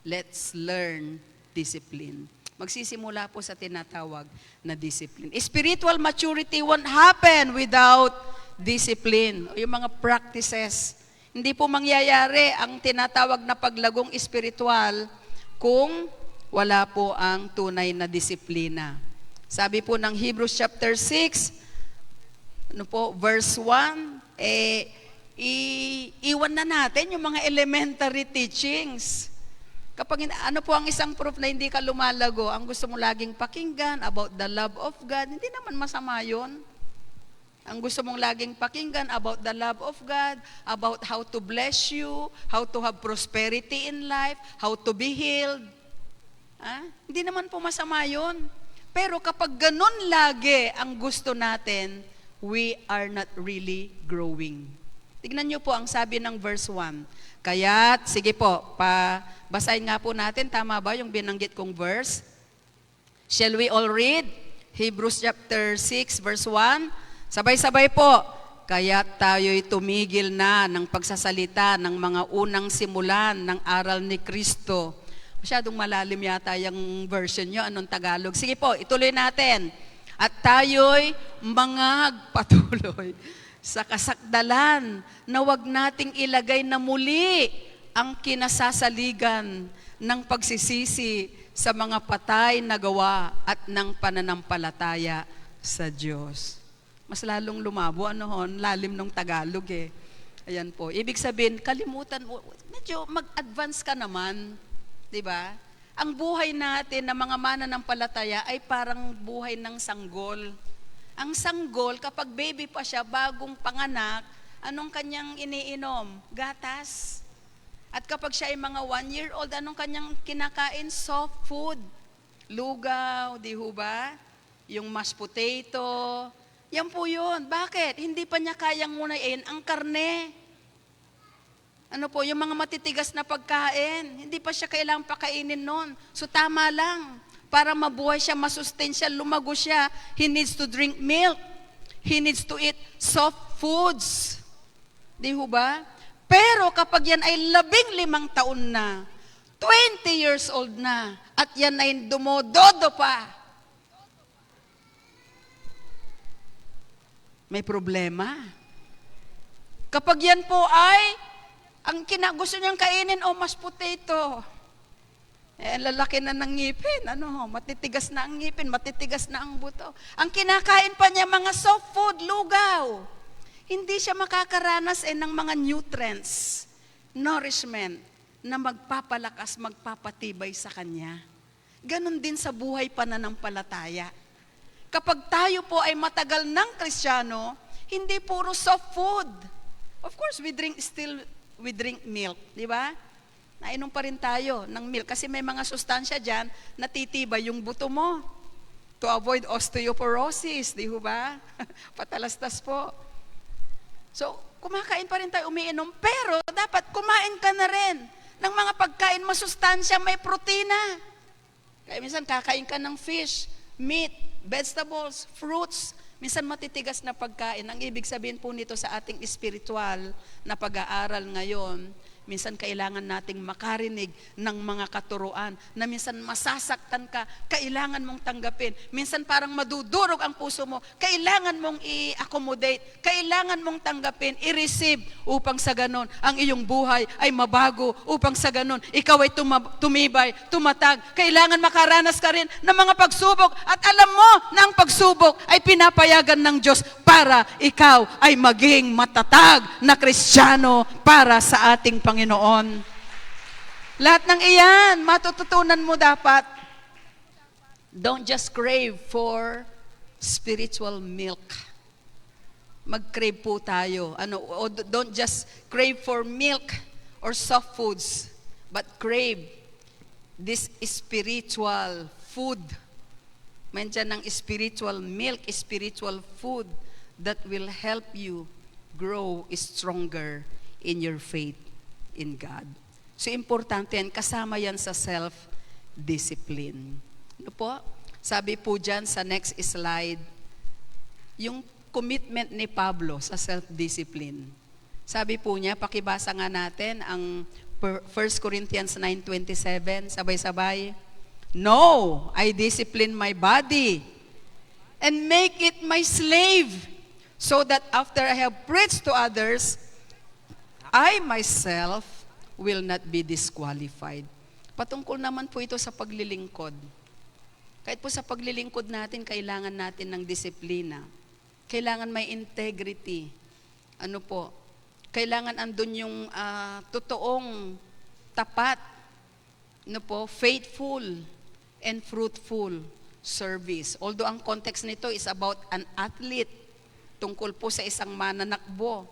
Let's learn discipline. Magsisimula po sa tinatawag na discipline. Spiritual maturity won't happen without discipline. O yung mga practices. Hindi po mangyayari ang tinatawag na paglagong espiritual kung wala po ang tunay na disiplina. Sabi po ng Hebrews chapter 6, verse 1, iwan na natin yung mga elementary teachings. Kapag ano po ang isang proof na hindi ka lumalago, ang gusto mo laging pakinggan about the love of God, hindi naman masama yun. Ang gusto mong laging pakinggan about the love of God, about how to bless you, how to have prosperity in life, how to be healed. Hindi naman po masama yun. Pero kapag ganun lagi ang gusto natin, we are not really growing. Tignan niyo po ang sabi ng verse 1. Kaya't, sige po, basahin nga po natin, tama ba yung binanggit kong verse? Shall we all read? Hebrews chapter 6, verse 1. Sabay-sabay po. Kaya't tayo'y tumigil na ng pagsasalita ng mga unang simulan ng aral ni Kristo. Masyadong malalim yata yung version nyo. Anong Tagalog? Sige po, ituloy natin. At tayo'y patuloy sa kasakdalan na wag nating ilagay na muli ang kinasasaligan ng pagsisisi sa mga patay na gawa at ng pananampalataya sa Diyos. Mas lalong lumabo, lalim ng Tagalog Ayan po. Ibig sabihin, kalimutan mo, medyo mag-advance ka naman. Di ba? Ang buhay natin na mga mananampalataya ay parang buhay ng sanggol. Ang sanggol, kapag baby pa siya, bagong panganak, anong kanyang iniinom? Gatas. At kapag siya ay mga 1-year-old, anong kanyang kinakain? Soft food. Lugaw, di ho ba? Yung mashed potato. Yan po yun. Bakit? Hindi pa niya kayang ngunain ang karne. Ano po, yung mga matitigas na pagkain, hindi pa siya kailangang pakainin nun. So tama lang. Para mabuhay siya, masustain siya, lumago siya, he needs to drink milk. He needs to eat soft foods. Di ho ba? Pero kapag yan ay 15 taon na, 20 years old na, at yan ay dumododo pa, may problema. Kapag yan po ay, ang gusto niyang kainin, mashed potato. Lalaki na ng ngipin, matitigas na ang ngipin, matitigas na ang buto. Ang kinakain pa niya, mga soft food, lugaw. Hindi siya makakaranas ng mga nutrients, nourishment, na magpapalakas, magpapatibay sa kanya. Ganon din sa buhay pananampalataya. Kapag tayo po ay matagal ng Kristiyano, hindi puro soft food. Of course, we drink milk, di ba? Nainom pa rin tayo ng milk kasi may mga sustansya dyan na titibay yung buto mo to avoid osteoporosis, di ba? Patalastas po. So, kumakain pa rin tayo, umiinom, pero dapat kumain ka na rin ng mga pagkain masustansya, may protina. Kaya minsan kakain ka ng fish, meat, vegetables, fruits, minsan matitigas na pagkain. Ang ibig sabihin po nito sa ating spiritual na pag-aaral ngayon, minsan kailangan nating makarinig ng mga katuruan na minsan masasaktan ka, kailangan mong tanggapin. Minsan parang madudurog ang puso mo, kailangan mong i-accommodate, kailangan mong tanggapin, i-receive upang sa ganon ang iyong buhay ay mabago, upang sa ganon ikaw ay tumibay, tumatag. Kailangan makaranas ka rin ng mga pagsubok at alam mo na ang pagsubok ay pinapayagan ng Diyos para ikaw ay maging matatag na Kristiyano para sa ating Panginoon. Lahat ng iyan, matututunan mo dapat. Don't just crave for spiritual milk. Mag-crave po tayo. Don't just crave for milk or soft foods, but crave this spiritual food. Mention ng spiritual milk, spiritual food that will help you grow stronger in your faith in God. So, importante yan. Kasama yan sa self-discipline. Ano po? Sabi po dyan sa next slide, yung commitment ni Pablo sa self-discipline. Sabi po niya, pakibasa nga natin ang 1 Corinthians 9:27, sabay-sabay. No, I discipline my body and make it my slave, so that after I have preached to others, I myself will not be disqualified. Patungkol naman po ito sa paglilingkod. Kahit po sa paglilingkod natin, kailangan natin ng disiplina. Kailangan may integrity. Ano po? Kailangan andun yung totoong tapat, ano po, faithful and fruitful service. Although ang context nito is about an athlete, tungkol po sa isang mananakbo.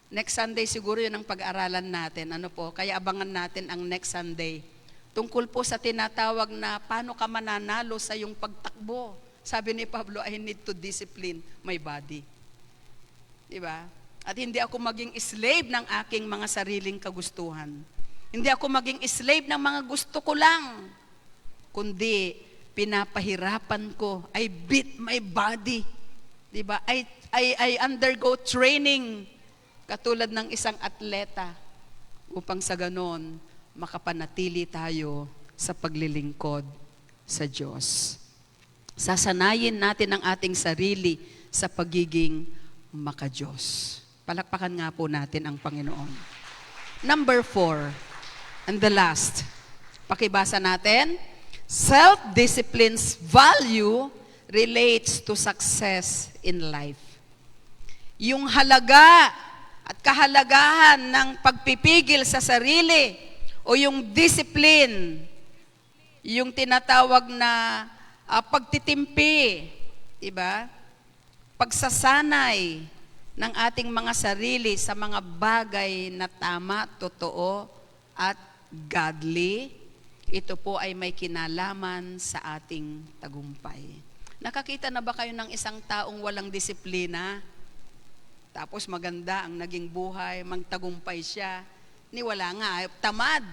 Next Sunday siguro yun ang pag-aralan natin. Ano po? Kaya abangan natin ang next Sunday. Tungkol po sa tinatawag na paano ka mananalo sa iyong pagtakbo. Sabi ni Pablo, I need to discipline my body. Diba? At hindi ako maging slave ng aking mga sariling kagustuhan. Hindi ako maging slave ng mga gusto ko lang. Kundi pinapahirapan ko. I beat my body. Diba? I undergo training katulad ng isang atleta upang sa ganon makapanatili tayo sa paglilingkod sa Diyos. Sasanayin natin ang ating sarili sa pagiging maka-Diyos. Palakpakan nga po natin ang Panginoon. Number 4, and the last. Pakibasa natin. Self-discipline's value relates to success in life. Yung halaga at kahalagahan ng pagpipigil sa sarili o yung discipline, yung tinatawag na pagtitimpi, diba? Pagsasanay ng ating mga sarili sa mga bagay na tama, totoo, at godly, ito po ay may kinalaman sa ating tagumpay. Nakakita na ba kayo ng isang taong walang disiplina? Tapos maganda ang naging buhay, magtagumpay siya. Ni wala nga, tamad,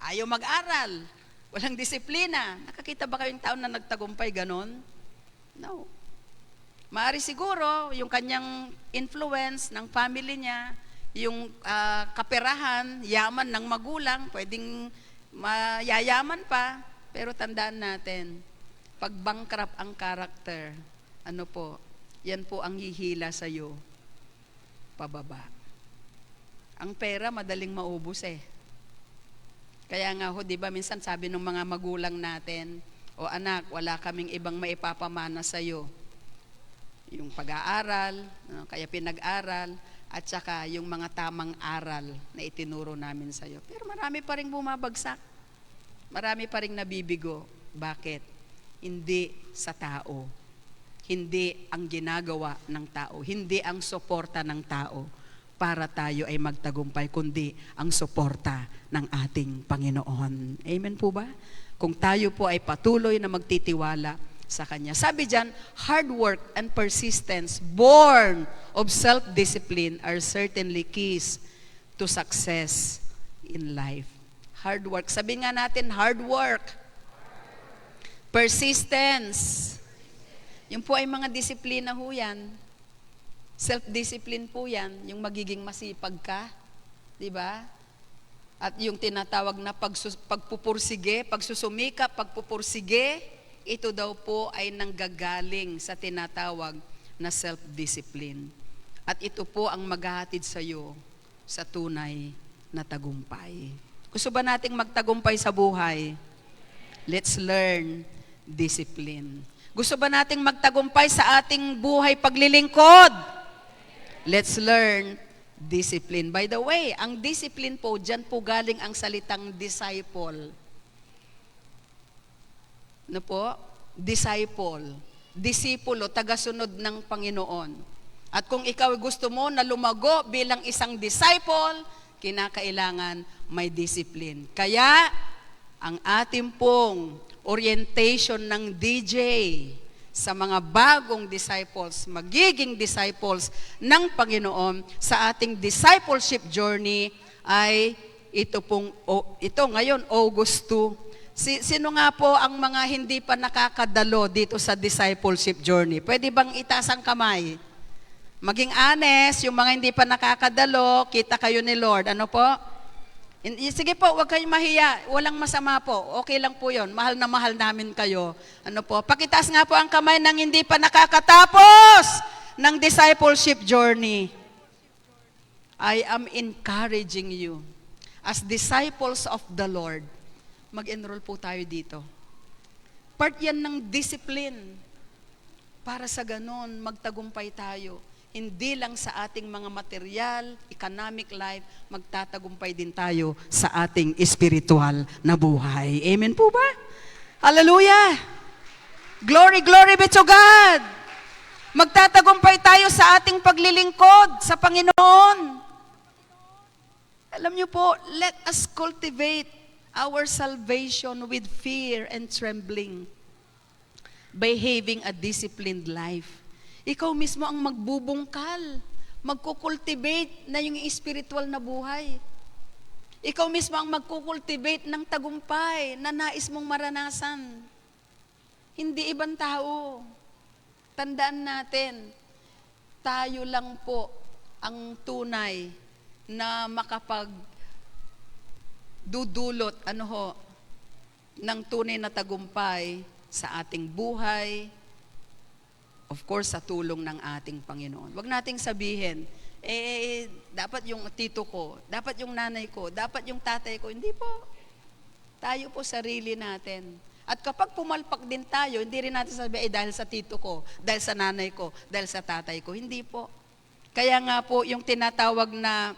ayaw mag-aral, walang disiplina. Nakakita ba kayong taon na nagtagumpay ganon? No. Maaari siguro, yung kanyang influence ng family niya, yung kaperahan, yaman ng magulang, pwedeng mayayaman pa, pero tandaan natin, pag bankrupt ang karakter, yan po ang hihila sa'yo, pababa. Ang pera, madaling maubos eh. Kaya nga di ba, minsan sabi ng mga magulang natin, o anak, wala kaming ibang maipapamana sa'yo. Yung pag-aaral, kaya pinag-aral, at saka yung mga tamang aral na itinuro namin sa'yo. Pero marami pa rin bumabagsak. Marami pa rin nabibigo. Bakit? Hindi sa tao. Hindi ang ginagawa ng tao. Hindi ang suporta ng tao para tayo ay magtagumpay, kundi ang suporta ng ating Panginoon. Amen po ba? Kung tayo po ay patuloy na magtitiwala sa Kanya. Sabi dyan, hard work and persistence born of self-discipline are certainly keys to success in life. Hard work. Sabi nga natin, hard work. Persistence. Yung po ay mga disiplina ho yan. Self-discipline po yan, yung magiging masipag ka. Diba? At yung tinatawag na pagpupursige, pagsusumika, pagpupursige, ito daw po ay nanggagaling sa tinatawag na self-discipline. At ito po ang maghahatid sa iyo sa tunay na tagumpay. Gusto ba nating magtagumpay sa buhay? Let's learn discipline. Gusto ba nating magtagumpay sa ating buhay paglilingkod? Let's learn discipline. By the way, ang discipline po, dyan po galing ang salitang disciple. Ano po? Disciple. Disipulo, tagasunod ng Panginoon. At kung ikaw gusto mo na lumago bilang isang disciple, kinakailangan may discipline. Kaya, ang ating pong orientation ng DJ sa mga bagong disciples, magiging disciples ng Panginoon sa ating discipleship journey ay ito ngayon, August 2. Sino nga po ang mga hindi pa nakakadalo dito sa discipleship journey? Pwede bang itaas ang kamay? Maging honest, yung mga hindi pa nakakadalo, kita kayo ni Lord. Ano po? Sige po, huwag kayong mahiya. Walang masama po. Okay lang po yun. Mahal na mahal namin kayo. Ano po? Pakitaas nga po ang kamay ng hindi pa nakakatapos ng discipleship journey. I am encouraging you as disciples of the Lord. Mag-enroll po tayo dito. Part yan ng discipline. Para sa ganon, magtagumpay tayo. Hindi lang sa ating mga material, economic life, magtatagumpay din tayo sa ating spiritual na buhay. Amen po ba? Hallelujah! Glory, glory be to God! Magtatagumpay tayo sa ating paglilingkod sa Panginoon. Alam niyo po, let us cultivate our salvation with fear and trembling by having a disciplined life. Ikaw mismo ang magbubungkal, magkukultivate na yung spiritual na buhay. Ikaw mismo ang magkukultivate ng tagumpay na nais mong maranasan. Hindi ibang tao. Tandaan natin, tayo lang po ang tunay na makapagdudulot ng tunay na tagumpay sa ating buhay, of course, sa tulong ng ating Panginoon. Huwag nating sabihin, dapat yung tito ko, dapat yung nanay ko, dapat yung tatay ko. Hindi po. Tayo po sarili natin. At kapag pumalpak din tayo, hindi rin natin sabihin, dahil sa tito ko, dahil sa nanay ko, dahil sa tatay ko. Hindi po. Kaya nga po, yung tinatawag na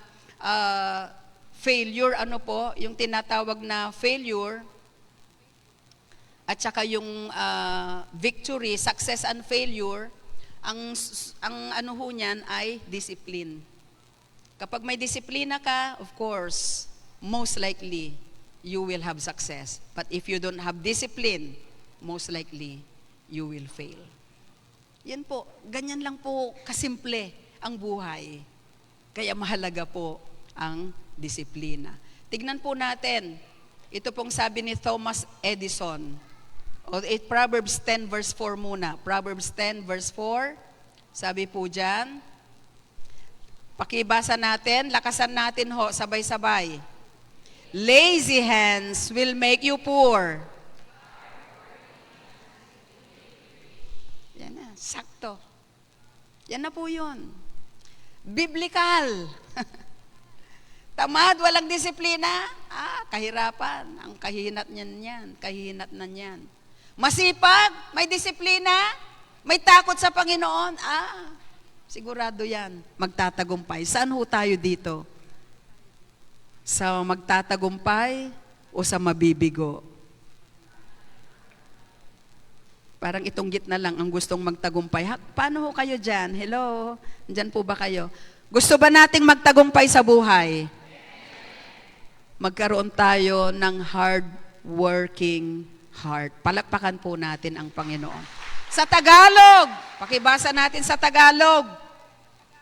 failure, yung tinatawag na failure, at saka yung victory, success and failure, ang ano ho niyan ay discipline. Kapag may disiplina ka, of course, most likely, you will have success. But if you don't have discipline, most likely, you will fail. Yan po, ganyan lang po kasimple ang buhay. Kaya mahalaga po ang disiplina. Tignan po natin, ito pong sabi ni Thomas Edison. Proverbs 10 verse 4 muna. Proverbs 10 verse 4, sabi po dyan, pakibasa natin, lakasan natin ho, sabay-sabay. Lazy hands will make you poor. Yan na, sakto. Yan na po yun. Biblical. Tamad, walang disiplina, kahirapan. Ang kahinat na niyan. Masipag, may disiplina, may takot sa Panginoon, sigurado yan, magtatagumpay. Saan ho tayo dito? Sa magtatagumpay o sa mabibigo? Parang itong gitna lang ang gustong magtagumpay. Paano ho kayo dyan? Hello? Dyan po ba kayo? Gusto ba nating magtagumpay sa buhay? Magkaroon tayo ng hard-working heart. Palakpakan po natin ang Panginoon. Sa Tagalog, pakibasa natin sa Tagalog.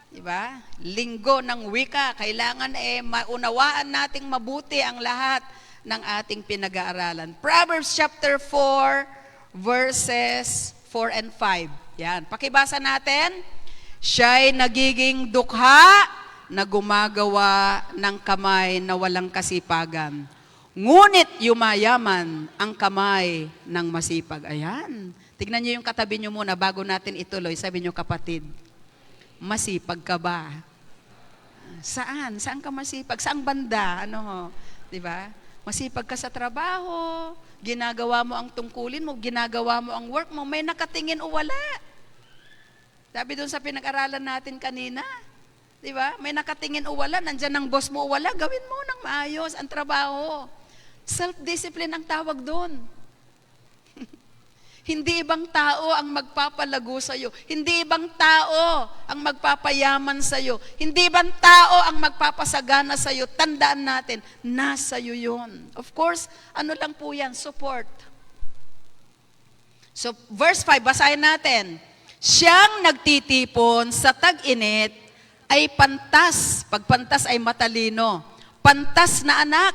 Diba? Linggo ng wika, kailangan maunawaan nating mabuti ang lahat ng ating pinag-aaralan. Proverbs chapter 4, verses 4 and 5. Yan, pakibasa natin. Siya'y nagiging dukha na gumagawa ng kamay na walang kasipagan. Ngunit yumayaman ang kamay ng masipag. Ayan. Tignan niyo yung katabi niyo muna bago natin ituloy. Sabi niyo, kapatid, masipag ka ba? Saan? Saan ka masipag? Saang banda? Diba? Masipag ka sa trabaho, ginagawa mo ang tungkulin mo, ginagawa mo ang work mo, may nakatingin o wala. Sabi doon sa pinag-aralan natin kanina, diba? May nakatingin o wala, nandyan ang boss mo o wala, gawin mo ng maayos ang trabaho. Self-discipline ang tawag doon. Hindi ibang tao ang magpapalago sa'yo. Hindi ibang tao ang magpapayaman sa'yo. Hindi ibang tao ang magpapasagana sa'yo. Tandaan natin, nasa iyo yun. Of course, ano lang po yan? Support. So, verse 5, basahin natin. Siyang nagtitipon sa tag-init ay pantas. Pag pantas ay matalino. Pantas na anak.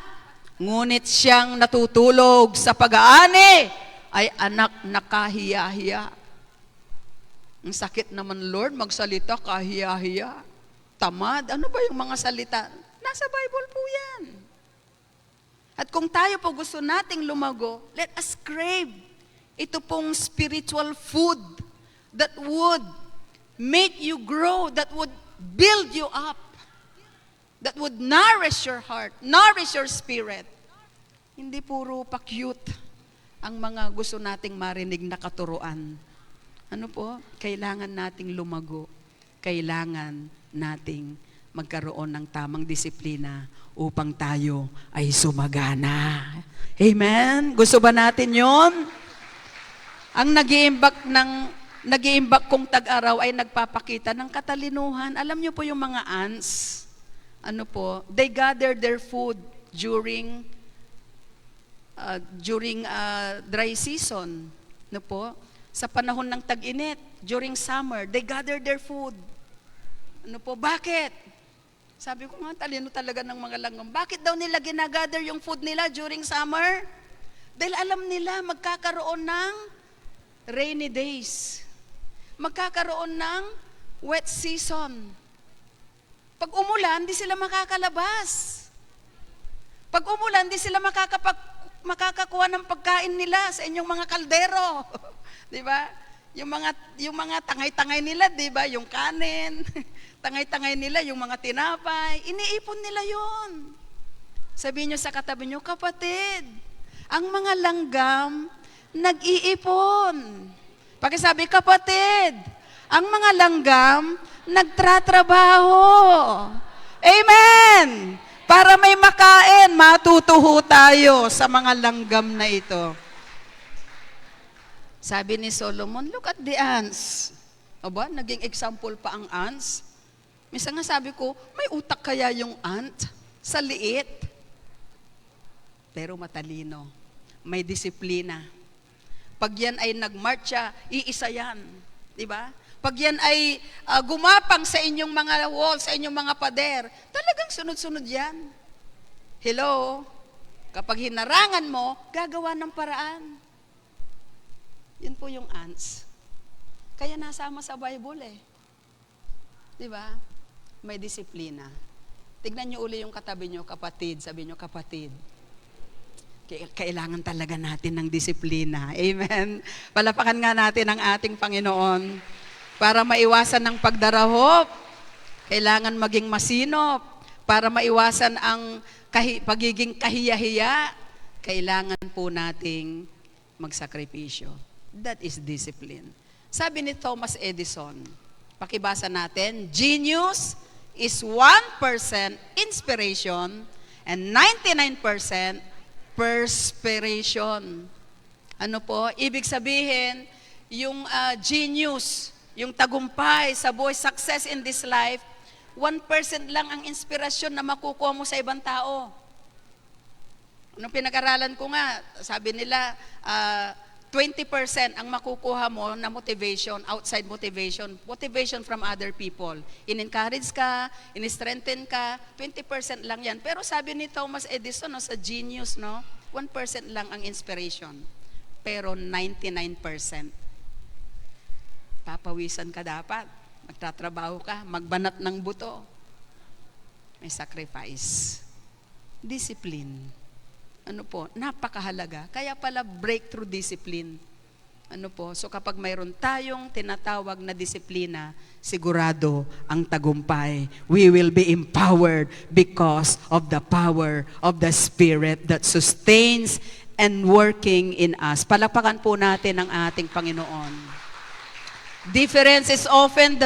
Ngunit siyang natutulog sa pag-aani ay anak na kahiya-hiya. Ang sakit naman, Lord, magsalita kahiya-hiya. Tamad. Ano ba yung mga salita? Nasa Bible po yan. At kung tayo po gusto nating lumago, let us crave ito pong spiritual food that would make you grow, that would build you up, that would nourish your heart, nourish your spirit. Hindi puro pa-cute ang mga gusto nating marinig na katuruan. Ano po? Kailangan nating lumago. Kailangan nating magkaroon ng tamang disiplina upang tayo ay sumagana. Amen? Gusto ba natin yon? Ang nag-iimbak kong tag-araw ay nagpapakita ng katalinuhan. Alam niyo po yung mga ants, they gather their food during dry season. Sa panahon ng tag-init, during summer, they gather their food. Bakit? Sabi ko nga, talino talaga ng mga langgam. Bakit daw nila ginagather yung food nila during summer? Dahil alam nila magkakaroon ng rainy days. Magkakaroon ng wet season. Pag umulan, di sila makakalabas. Pag umulan, di sila makakakuha ng pagkain nila sa inyong mga kaldero. Di ba? Yung mga tangay-tangay nila, di ba? Yung kanin, tangay-tangay nila, yung mga tinapay, iniipon nila yon. Sabihin nyo sa katabi nyo, kapatid, ang mga langgam, nag-iipon. Pakisabi, kapatid, ang mga langgam, Nagtratrabaho. Amen! Para may makain, matutuho tayo sa mga langgam na ito. Sabi ni Solomon, look at the ants. Aba, naging example pa ang ants. Minsan nga sabi ko, may utak kaya yung ant? Sa liit. Pero matalino. May disiplina. Pag yan ay nagmarcha, iisa yan. Diba? Pag yan ay gumapang sa inyong mga wall, sa inyong mga pader, talagang sunod-sunod yan. Hello? Kapag hinarangan mo, gagawa ng paraan. Yun po yung ants. Kaya nasama sa Bible eh. Diba? May disiplina. Tignan nyo uli yung katabi nyo, kapatid. Sabi nyo, kapatid. Kailangan talaga natin ng disiplina. Amen? Palapakan nga natin ang ating Panginoon. Para maiwasan ng pagdarahop, kailangan maging masinop. Para maiwasan ang pagiging kahiya-hiya, kailangan po nating magsakripisyo. That is discipline. Sabi ni Thomas Edison, pakibasa natin, genius is 1% inspiration and 99% perspiration. Ano po? Ibig sabihin, yung genius, yung tagumpay sa buhay, success in this life, 1% lang ang inspirasyon na makukuha mo sa ibang tao. Nung pinag-aralan ko nga, sabi nila, 20% ang makukuha mo na motivation, outside motivation, motivation from other people. In-encourage ka, in-strengthen ka, 20% lang yan. Pero sabi ni Thomas Edison, sa genius, 1% lang ang inspiration. Pero 99%. Papawisan ka dapat. Magtatrabaho ka, magbanat ng buto. May sacrifice. Discipline. Ano po, napakahalaga. Kaya pala breakthrough discipline. Ano po, so kapag mayroon tayong tinatawag na disiplina, sigurado ang tagumpay. We will be empowered because of the power of the Spirit that sustains and working in us. Palakpakan po natin ang ating Panginoon. Difference is often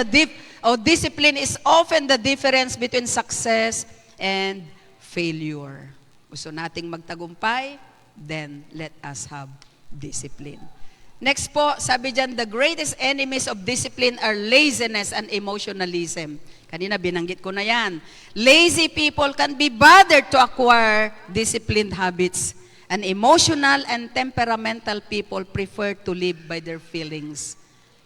discipline is often the difference between success and failure. Gusto nating magtagumpay, then let us have discipline. Next po, sabi dyan, the greatest enemies of discipline are laziness and emotionalism. Kanina binanggit ko na yan. Lazy people can be bothered to acquire disciplined habits. And emotional and temperamental people prefer to live by their feelings.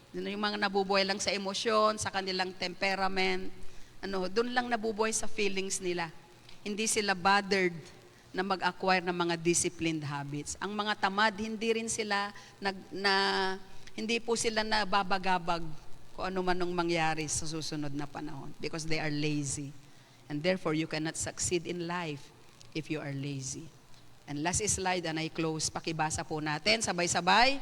Yung mga nabubuhay lang sa emosyon, sa kanilang temperament, doon lang nabubuhay sa feelings nila. Hindi sila bothered na mag-acquire ng mga disciplined habits. Ang mga tamad, hindi po sila nababagabag kung ano man ang mangyari sa susunod na panahon because they are lazy. And therefore, you cannot succeed in life if you are lazy. And last slide, and I close. Pakibasa po natin, sabay-sabay.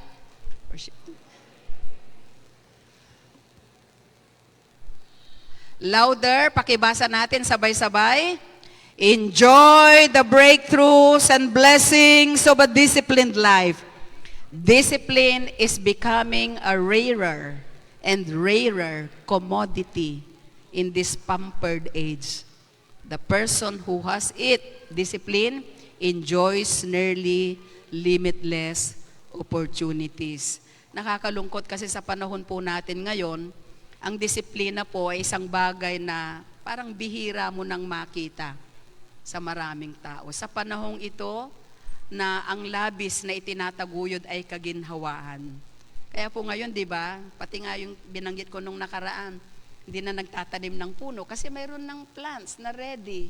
Louder, pakibasa natin, sabay-sabay. Enjoy the breakthroughs and blessings of a disciplined life. Discipline is becoming a rarer and rarer commodity in this pampered age. The person who has discipline, enjoys nearly limitless opportunities. Nakakalungkot kasi sa panahon po natin ngayon, ang disiplina po ay isang bagay na parang bihira mo nang makita sa maraming tao. Sa panahong ito, na ang labis na itinataguyod ay kaginhawaan. Kaya po ngayon, di ba, pati nga yung binanggit ko nung nakaraan, hindi na nagtatanim ng puno kasi mayroon ng plants na ready.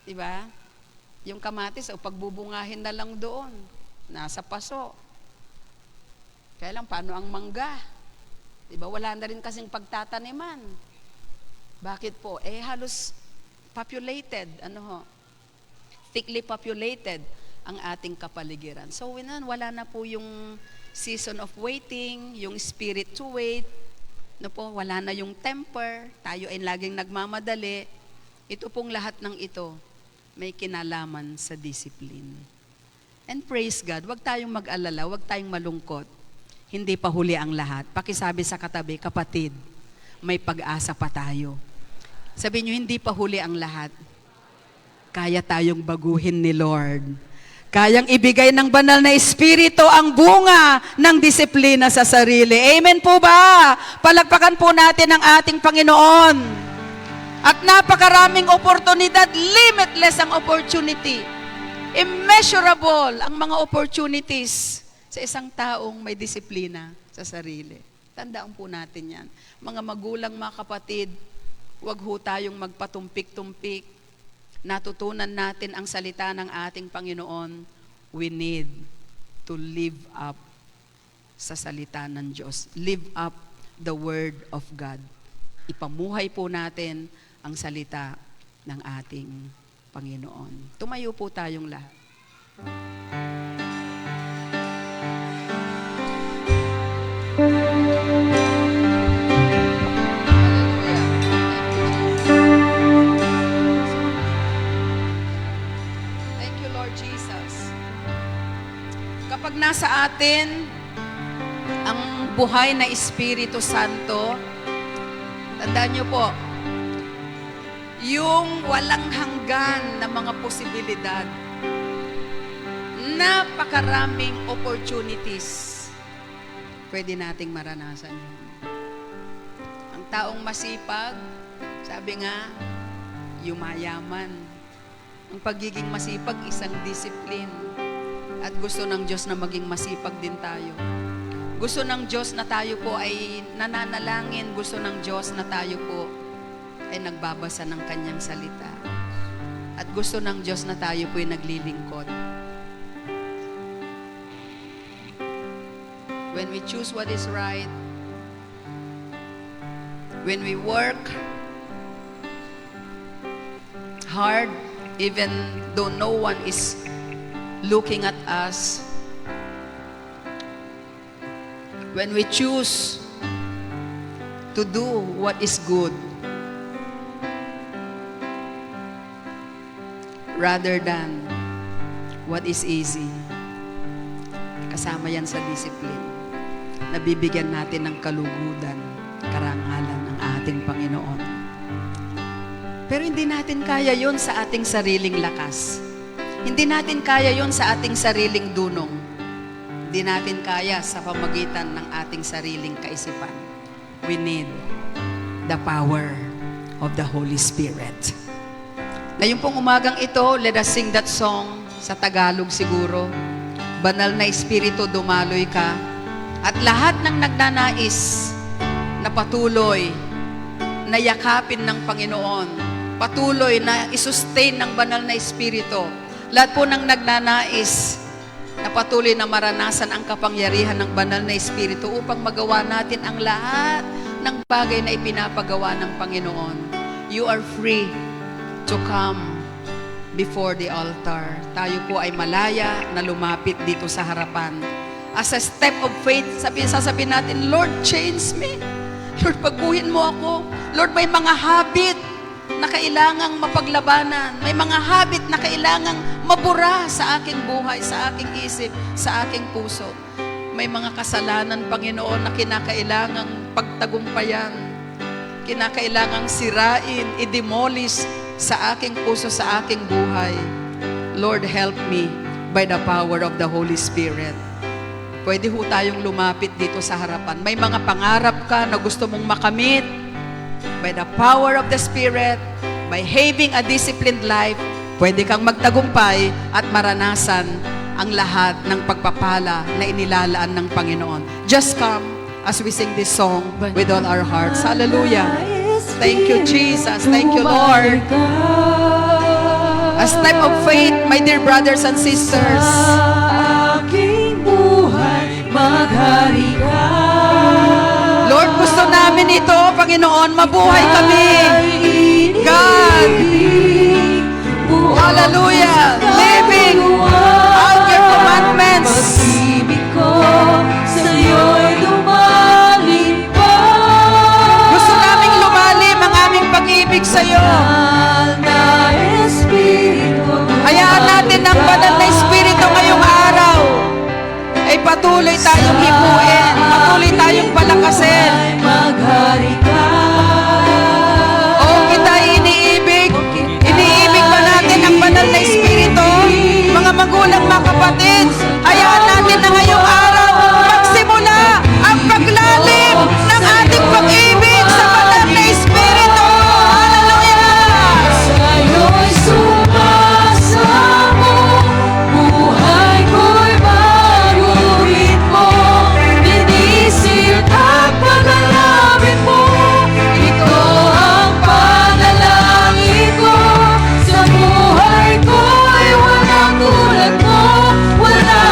Di ba? Yung kamatis, pagbubungahin na lang doon, nasa paso. Kaya lang, paano ang mangga? Di ba, wala na rin kasing pagtataniman. Bakit po? Halos populated, thickly populated ang ating kapaligiran. So, wala na po yung season of waiting, yung spirit to wait, wala na yung temper, tayo ay laging nagmamadali. Ito pong lahat ng ito, may kinalaman sa discipline. And praise God, wag tayong mag-alala, wag tayong malungkot. Hindi pa huli ang lahat. Pakisabi sa katabi, kapatid, may pag-asa pa tayo. Sabi niyo, hindi pa huli ang lahat. Kaya tayong baguhin ni Lord. Kayang ibigay ng banal na Espiritu ang bunga ng disiplina sa sarili. Amen po ba? Palagpakan po natin ang ating Panginoon. At napakaraming oportunidad, limitless ang opportunity. Immeasurable ang mga opportunities sa isang taong may disiplina sa sarili. Tandaan po natin yan. Mga magulang, mga kapatid, huwag ho tayong magpatumpik-tumpik. Natutunan natin ang salita ng ating Panginoon. We need to live up sa salita ng Diyos. Live up the Word of God. Ipamuhay po natin ang salita ng ating Panginoon. Tumayo po tayong lahat. Kapag nasa atin ang buhay na Espiritu Santo, tandaan niyo po, yung walang hanggan na mga posibilidad, napakaraming opportunities, pwede nating maranasan yun. Ang taong masipag, sabi nga, yumayaman. Ang pagiging masipag, isang discipline. At gusto ng Diyos na maging masipag din tayo. Gusto ng Diyos na tayo po ay nananalangin. Gusto ng Diyos na tayo po ay nagbabasa ng Kanyang salita. At gusto ng Diyos na tayo po ay naglilingkod. When we choose what is right, when we work hard, even though no one is looking at us, when we choose to do what is good rather than what is easy, kasama yan sa discipline. Nabibigyan natin ng kalugudan, karangalan ng ating Panginoon. Pero hindi natin kaya yon sa ating sariling lakas. Hindi natin kaya yon sa ating sariling dunong. Hindi natin kaya sa pamagitan ng ating sariling kaisipan. We need the power of the Holy Spirit. Ngayon pong umagang ito, let us sing that song sa Tagalog siguro. Banal na Espiritu, dumaloy ka. At lahat ng nagnanais na patuloy na yakapin ng Panginoon, patuloy na isustain ng banal na Espiritu, lahat po ng nagnanais na patuloy na maranasan ang kapangyarihan ng banal na Espiritu upang magawa natin ang lahat ng bagay na ipinapagawa ng Panginoon. You are free to come before the altar. Tayo po ay malaya na lumapit dito sa harapan. As a step of faith, sasabihin natin, Lord, change me. Lord, pagbuhin mo ako. Lord, may mga habit na kailangang mapaglabanan. May mga habit na kailangang mabura sa aking buhay, sa aking isip, sa aking puso. May mga kasalanan, Panginoon, na kinakailangang pagtagumpayan, kinakailangang sirain, i-demolish sa aking puso, sa aking buhay. Lord, help me by the power of the Holy Spirit. Pwede ho tayong lumapit dito sa harapan. May mga pangarap ka na gusto mong makamit. By the power of the Spirit, by having a disciplined life, pwede kang magtagumpay at maranasan ang lahat ng pagpapala na inilalaan ng Panginoon. Just come as we sing this song with all our hearts. Hallelujah. Thank you, Jesus. Thank you, Lord. A step of faith, my dear brothers and sisters. Sa aking buhay, maghari ka. Lord, gusto namin ito, Panginoon, mabuhay kami. God, hallelujah, living out your commandments. Pag-ibig ko sa'yo'y lumalim pa. Gusto naming lumalim ang aming pag-ibig sa'yo. Na Espiritu, Hayaan natin ang banal na Espiritu ngayong araw ay patuloy tayong hipuin, patuloy tayong palakasin. maghari ka. kapatid, hayaan natin na ngayong araw magsimula ang paglalim ng ating pag-ibig sa banal na Espiritu. Hallelujah! Sa'yo'y sumasamo, buhay ko'y bago ritmo. Binisit at paglalapit mo, ito ang panalangin ko. Sa buhay ko'y walang tulad mo, wala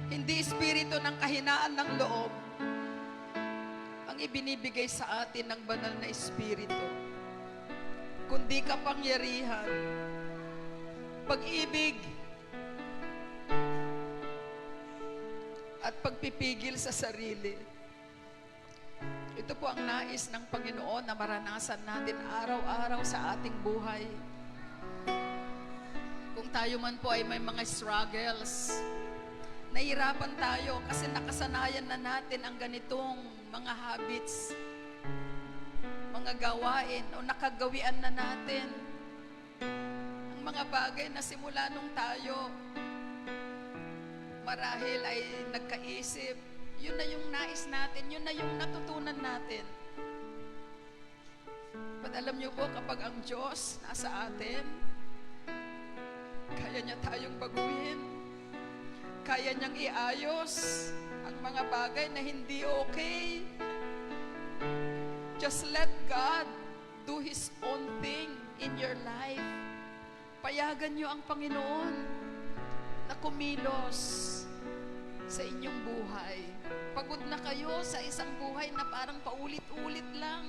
Hindi espiritu ng kahinaan ng loob ang ibinibigay sa atin ng banal na espiritu, kundi kapangyarihan, pag-ibig, at pagpipigil sa sarili. Ito po ang nais ng Panginoon na maranasan natin araw-araw sa ating buhay. Kung tayo man po ay may mga struggles, nahihirapan tayo kasi nakasanayan na natin ang ganitong mga habits, mga gawain o nakagawian na natin. Ang mga bagay na simula nung tayo marahil ay nagkaisip, yun na yung nais natin, yun na yung natutunan natin. But alam niyo po, kapag ang Diyos nasa atin, kaya niya tayong baguhin. Kaya niyang iayos ang mga bagay na hindi okay. Just let God do His own thing in your life. Payagan niyo ang Panginoon na kumilos sa inyong buhay. Pagod na kayo sa isang buhay na parang paulit-ulit lang.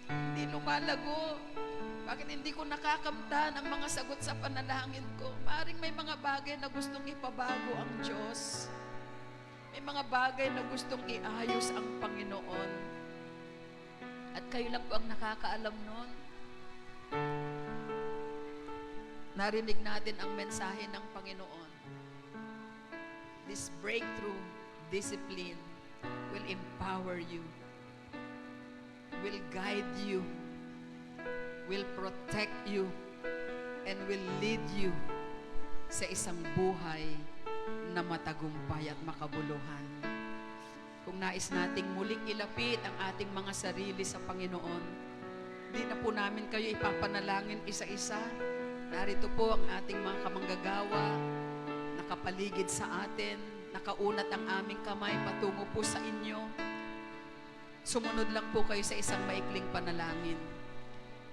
Hindi lumalago. Bakit hindi ko nakakamtan ang mga sagot sa panalangin ko? Maring may mga bagay na gustong ipabago ang Diyos. May mga bagay na gustong iayos ang Panginoon. At kayo lang po ang nakakaalam nun. Narinig natin ang mensahe ng Panginoon. This breakthrough discipline will empower you, will guide you, will protect you, and will lead you sa isang buhay na matagumpay at makabuluhan. Kung nais nating muling ilapit ang ating mga sarili sa Panginoon, di na po namin kayo ipapanalangin isa-isa. Narito po ang ating mga kamanggagawa, nakapaligid sa atin, nakaunat ang aming kamay patungo po sa inyo. Sumunod lang po kayo sa isang maikling panalangin.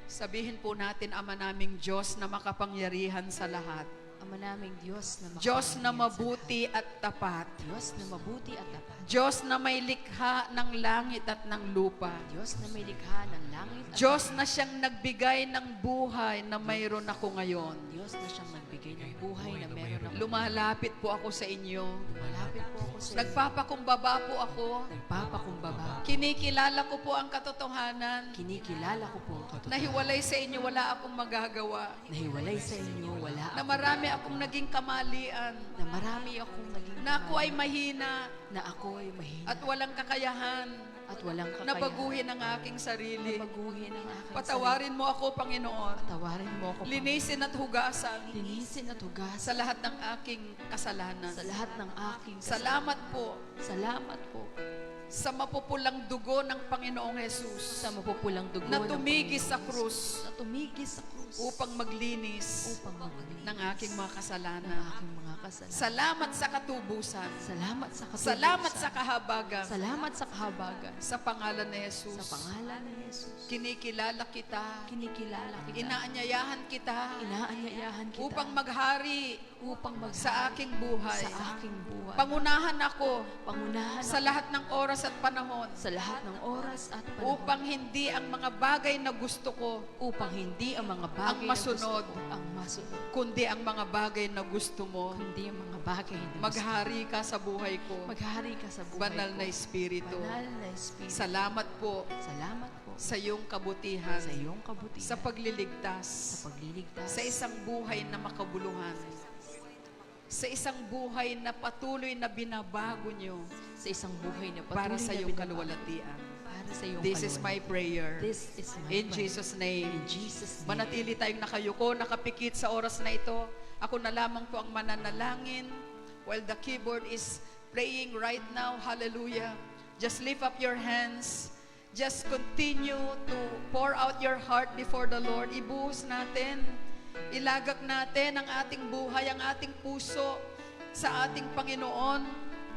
Sabihin po natin, Ama naming Diyos na makapangyarihan sa lahat, Ama naming Diyos na Diyos na makapangyarihan mabuti at tapat, sa lahat. Diyos na mabuti at tapat. Diyos na may likha ng langit at ng lupa, Diyos na may likha ng langit at Diyos na siyang nagbigay ng buhay na mayroon ako ngayon. Diyos na siyang nagbigay ng buhay na meron ako. Lumalapit po ako sa inyo. Malapit po ako sa iyo. Nagpapakumbaba po ako. Nagpapakumbaba. Kinikilala ko po ang katotohanan. Kinikilala ko po ang katotohanan. Nahiwalay sa inyo, wala akong magagawa. Nahiwalay sa inyo, wala Na ako. marami akong naging kamalian. Na marami akong naging Na ako ay mahina na ako ay mahina at walang kakayahan at walang kakayahan na baguhin ang aking sarili. na baguhin ang aking Patawarin mo ako, Panginoon. sarili. Patawarin mo ako, Linisin at hugasan linisin at hugasan sa lahat ng aking kasalanan. sa lahat ng aking Salamat po Salamat po sa mapupulang dugo ng Panginoong Jesus sa mapupulang dugo na ng tumigis sa Panginoon krus na tumigis sa krus upang maglinis upang maglinis ng aking mga ng kasalanan. aking mga kasalanan. Salamat sa katubusan. Salamat sa katubusan. Salamat sa kahabagan. Salamat sa kahabagan. Sa pangalan ni Jesus. Sa pangalan ni Jesus. Kinikilala kita. Kinikilala kita. Inaanyayahan kita Inaanyayahan kita upang maghari upang sa aking buhay. sa aking buhay. Pangunahan ako Pangunahan sa lahat ng oras at panahon sa lahat ng oras at panahon upang hindi ang mga bagay na gusto ko, upang hindi ang mga bagay Ang masunod. na gusto ko ang masunod, kundi ang mga bagay na gusto mo. kundi ang mga bagay na gusto Maghari ka sa buhay ko. ko. Maghari ka sa buhay Banal ko. na Espiritu. Banal na Espiritu. Salamat po Salamat po sa iyong kabutihan, sa iyong kabutihan, sa pagliligtas, sa pagliligtas, sa isang buhay na makabuluhan, sa isang buhay na patuloy na binabago nyo sa isang buhay na patuloy para sa na iyong binabago. kaluwalhatian. Para sa iyong This is my kaluwalhatian. prayer. This is my In prayer. Jesus' name. In Jesus' name. Manatili tayong nakayuko, nakapikit sa oras na ito. Ako na lamang po ang mananalangin while the keyboard is playing right now. Hallelujah. Just lift up your hands. Just continue to pour out your heart before the Lord. Ibuhos natin. Ilagak natin ang ating buhay, ang ating puso sa ating Panginoon.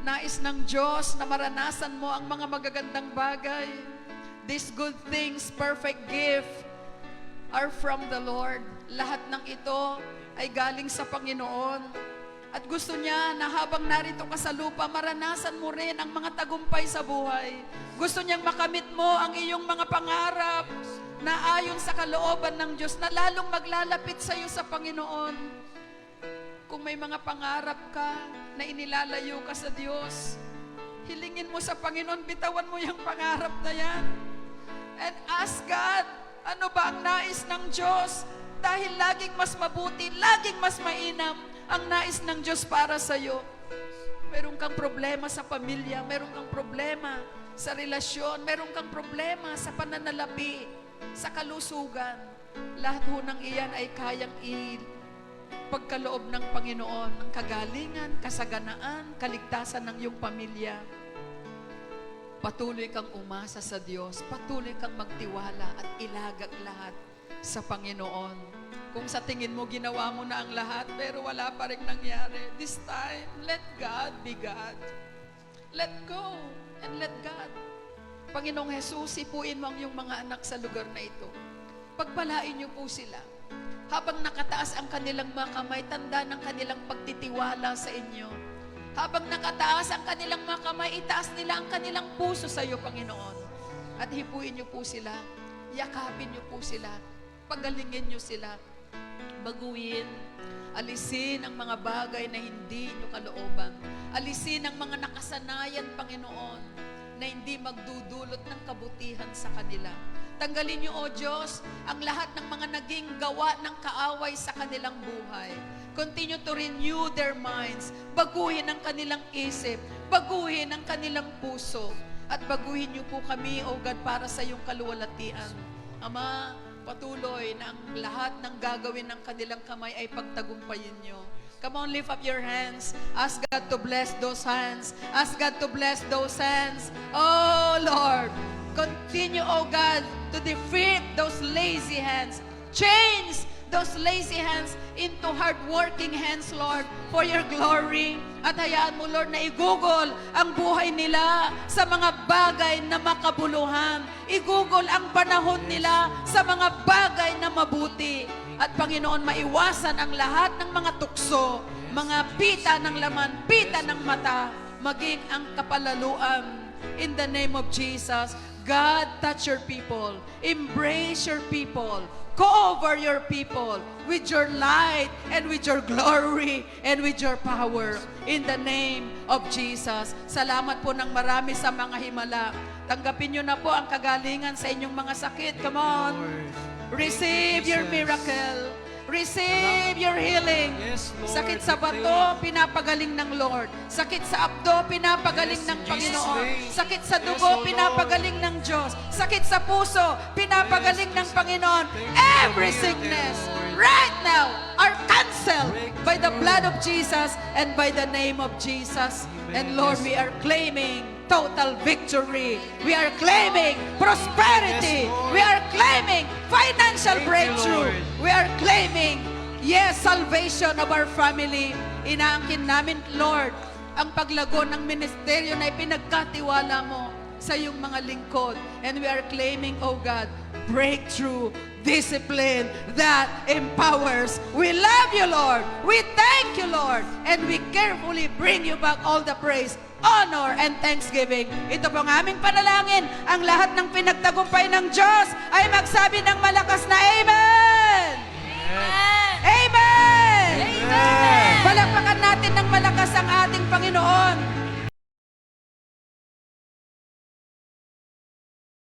Nais ng Diyos na maranasan mo ang mga magagandang bagay. These good things, perfect gift, are from the Lord. Lahat ng ito ay galing sa Panginoon. At gusto niya na habang narito ka sa lupa, maranasan mo rin ang mga tagumpay sa buhay. Gusto niyang makamit mo ang iyong mga pangarap na ayon sa kalooban ng Diyos na lalong maglalapit sa iyo sa Panginoon. Kung may mga pangarap ka na inilalayo ka sa Diyos, hilingin mo sa Panginoon, bitawan mo yung pangarap na yan. And ask God, ano ba ang nais ng Diyos? Dahil laging mas mabuti, laging mas mainam ang nais ng Diyos para sa iyo. Meron kang problema sa pamilya, meron kang problema sa relasyon, meron kang problema sa pananalapi, sa kalusugan. Lahat ho ng iyan ay kayang pagkaloob ng Panginoon, ng kagalingan, kasaganaan, kaligtasan ng iyong pamilya. Patuloy kang umasa sa Diyos, patuloy kang magtiwala at ilagak lahat sa Panginoon. Kung sa tingin mo ginawa mo na ang lahat pero wala pa rin nangyari, this time, let God be God. Let go and let God. Panginoong Jesus, sipuin mo ang iyong mga anak sa lugar na ito. Pagpalain niyo po sila. Habang nakataas ang kanilang mga kamay, tanda ng kanilang pagtitiwala sa inyo. Habang nakataas ang kanilang mga kamay, itaas nila ang kanilang puso sa iyo, Panginoon. At hipuin niyo po sila, yakapin niyo po sila, pagalingin niyo sila, baguhin, alisin ang mga bagay na hindi niyo kalooban. Alisin ang mga nakasanayan, Panginoon, na hindi magdudulot ng kabutihan sa kanila. Tanggalin niyo, O Diyos, ang lahat ng mga naging gawa ng kaaway sa kanilang buhay. Continue to renew their minds. Baguhin ang kanilang isip. Baguhin ang kanilang puso. At baguhin niyo po kami, O God, para sa iyong kaluwalhatian. Ama, patuloy na ang lahat ng gagawin ng kanilang kamay ay pagtagumpayin niyo. Come on, lift up your hands. Ask God to bless those hands. Ask God to bless those hands. Oh, Lord, continue, oh God, to defeat those lazy hands. Change those lazy hands into hard-working hands, Lord, for your glory. At hayaan mo, Lord, na igugol ang buhay nila sa mga bagay na makabuluhan. Igugol ang panahon nila sa mga bagay na mabuti. At Panginoon, maiwasan ang lahat ng mga tukso, mga pita ng laman, pita ng mata, maging ang kapalaluan. In the name of Jesus, God, touch your people. Embrace your people. Cover your people with your light and with your glory and with your power. In the name of Jesus. Salamat po ng marami sa mga himala. Tanggapin nyo na po ang kagalingan sa inyong mga sakit. Come on. Receive your miracle. Receive your healing. Yes, Lord. Sakit sa bato, pinapagaling ng Lord. Sakit sa abdo, pinapagaling ng Panginoon. Sakit sa dugo, pinapagaling ng Diyos. Sakit sa puso, pinapagaling ng Panginoon. Every sickness, right now, are canceled by the blood of Jesus and by the name of Jesus. And Lord, we are claiming total victory. We are claiming prosperity. We are claiming financial breakthrough. We are claiming, yes, salvation of our family. Inaangkin namin, Lord, ang paglago ng ministeryo na ipinagkatiwala mo sa iyong mga lingkod. And we are claiming, oh God, breakthrough, discipline that empowers. We love you, Lord. We thank you, Lord. And we carefully bring you back all the praise, honor, and thanksgiving. Ito po ang aming panalangin. Ang lahat ng pinagtagumpay ng Diyos ay magsabi ng malakas na Amen!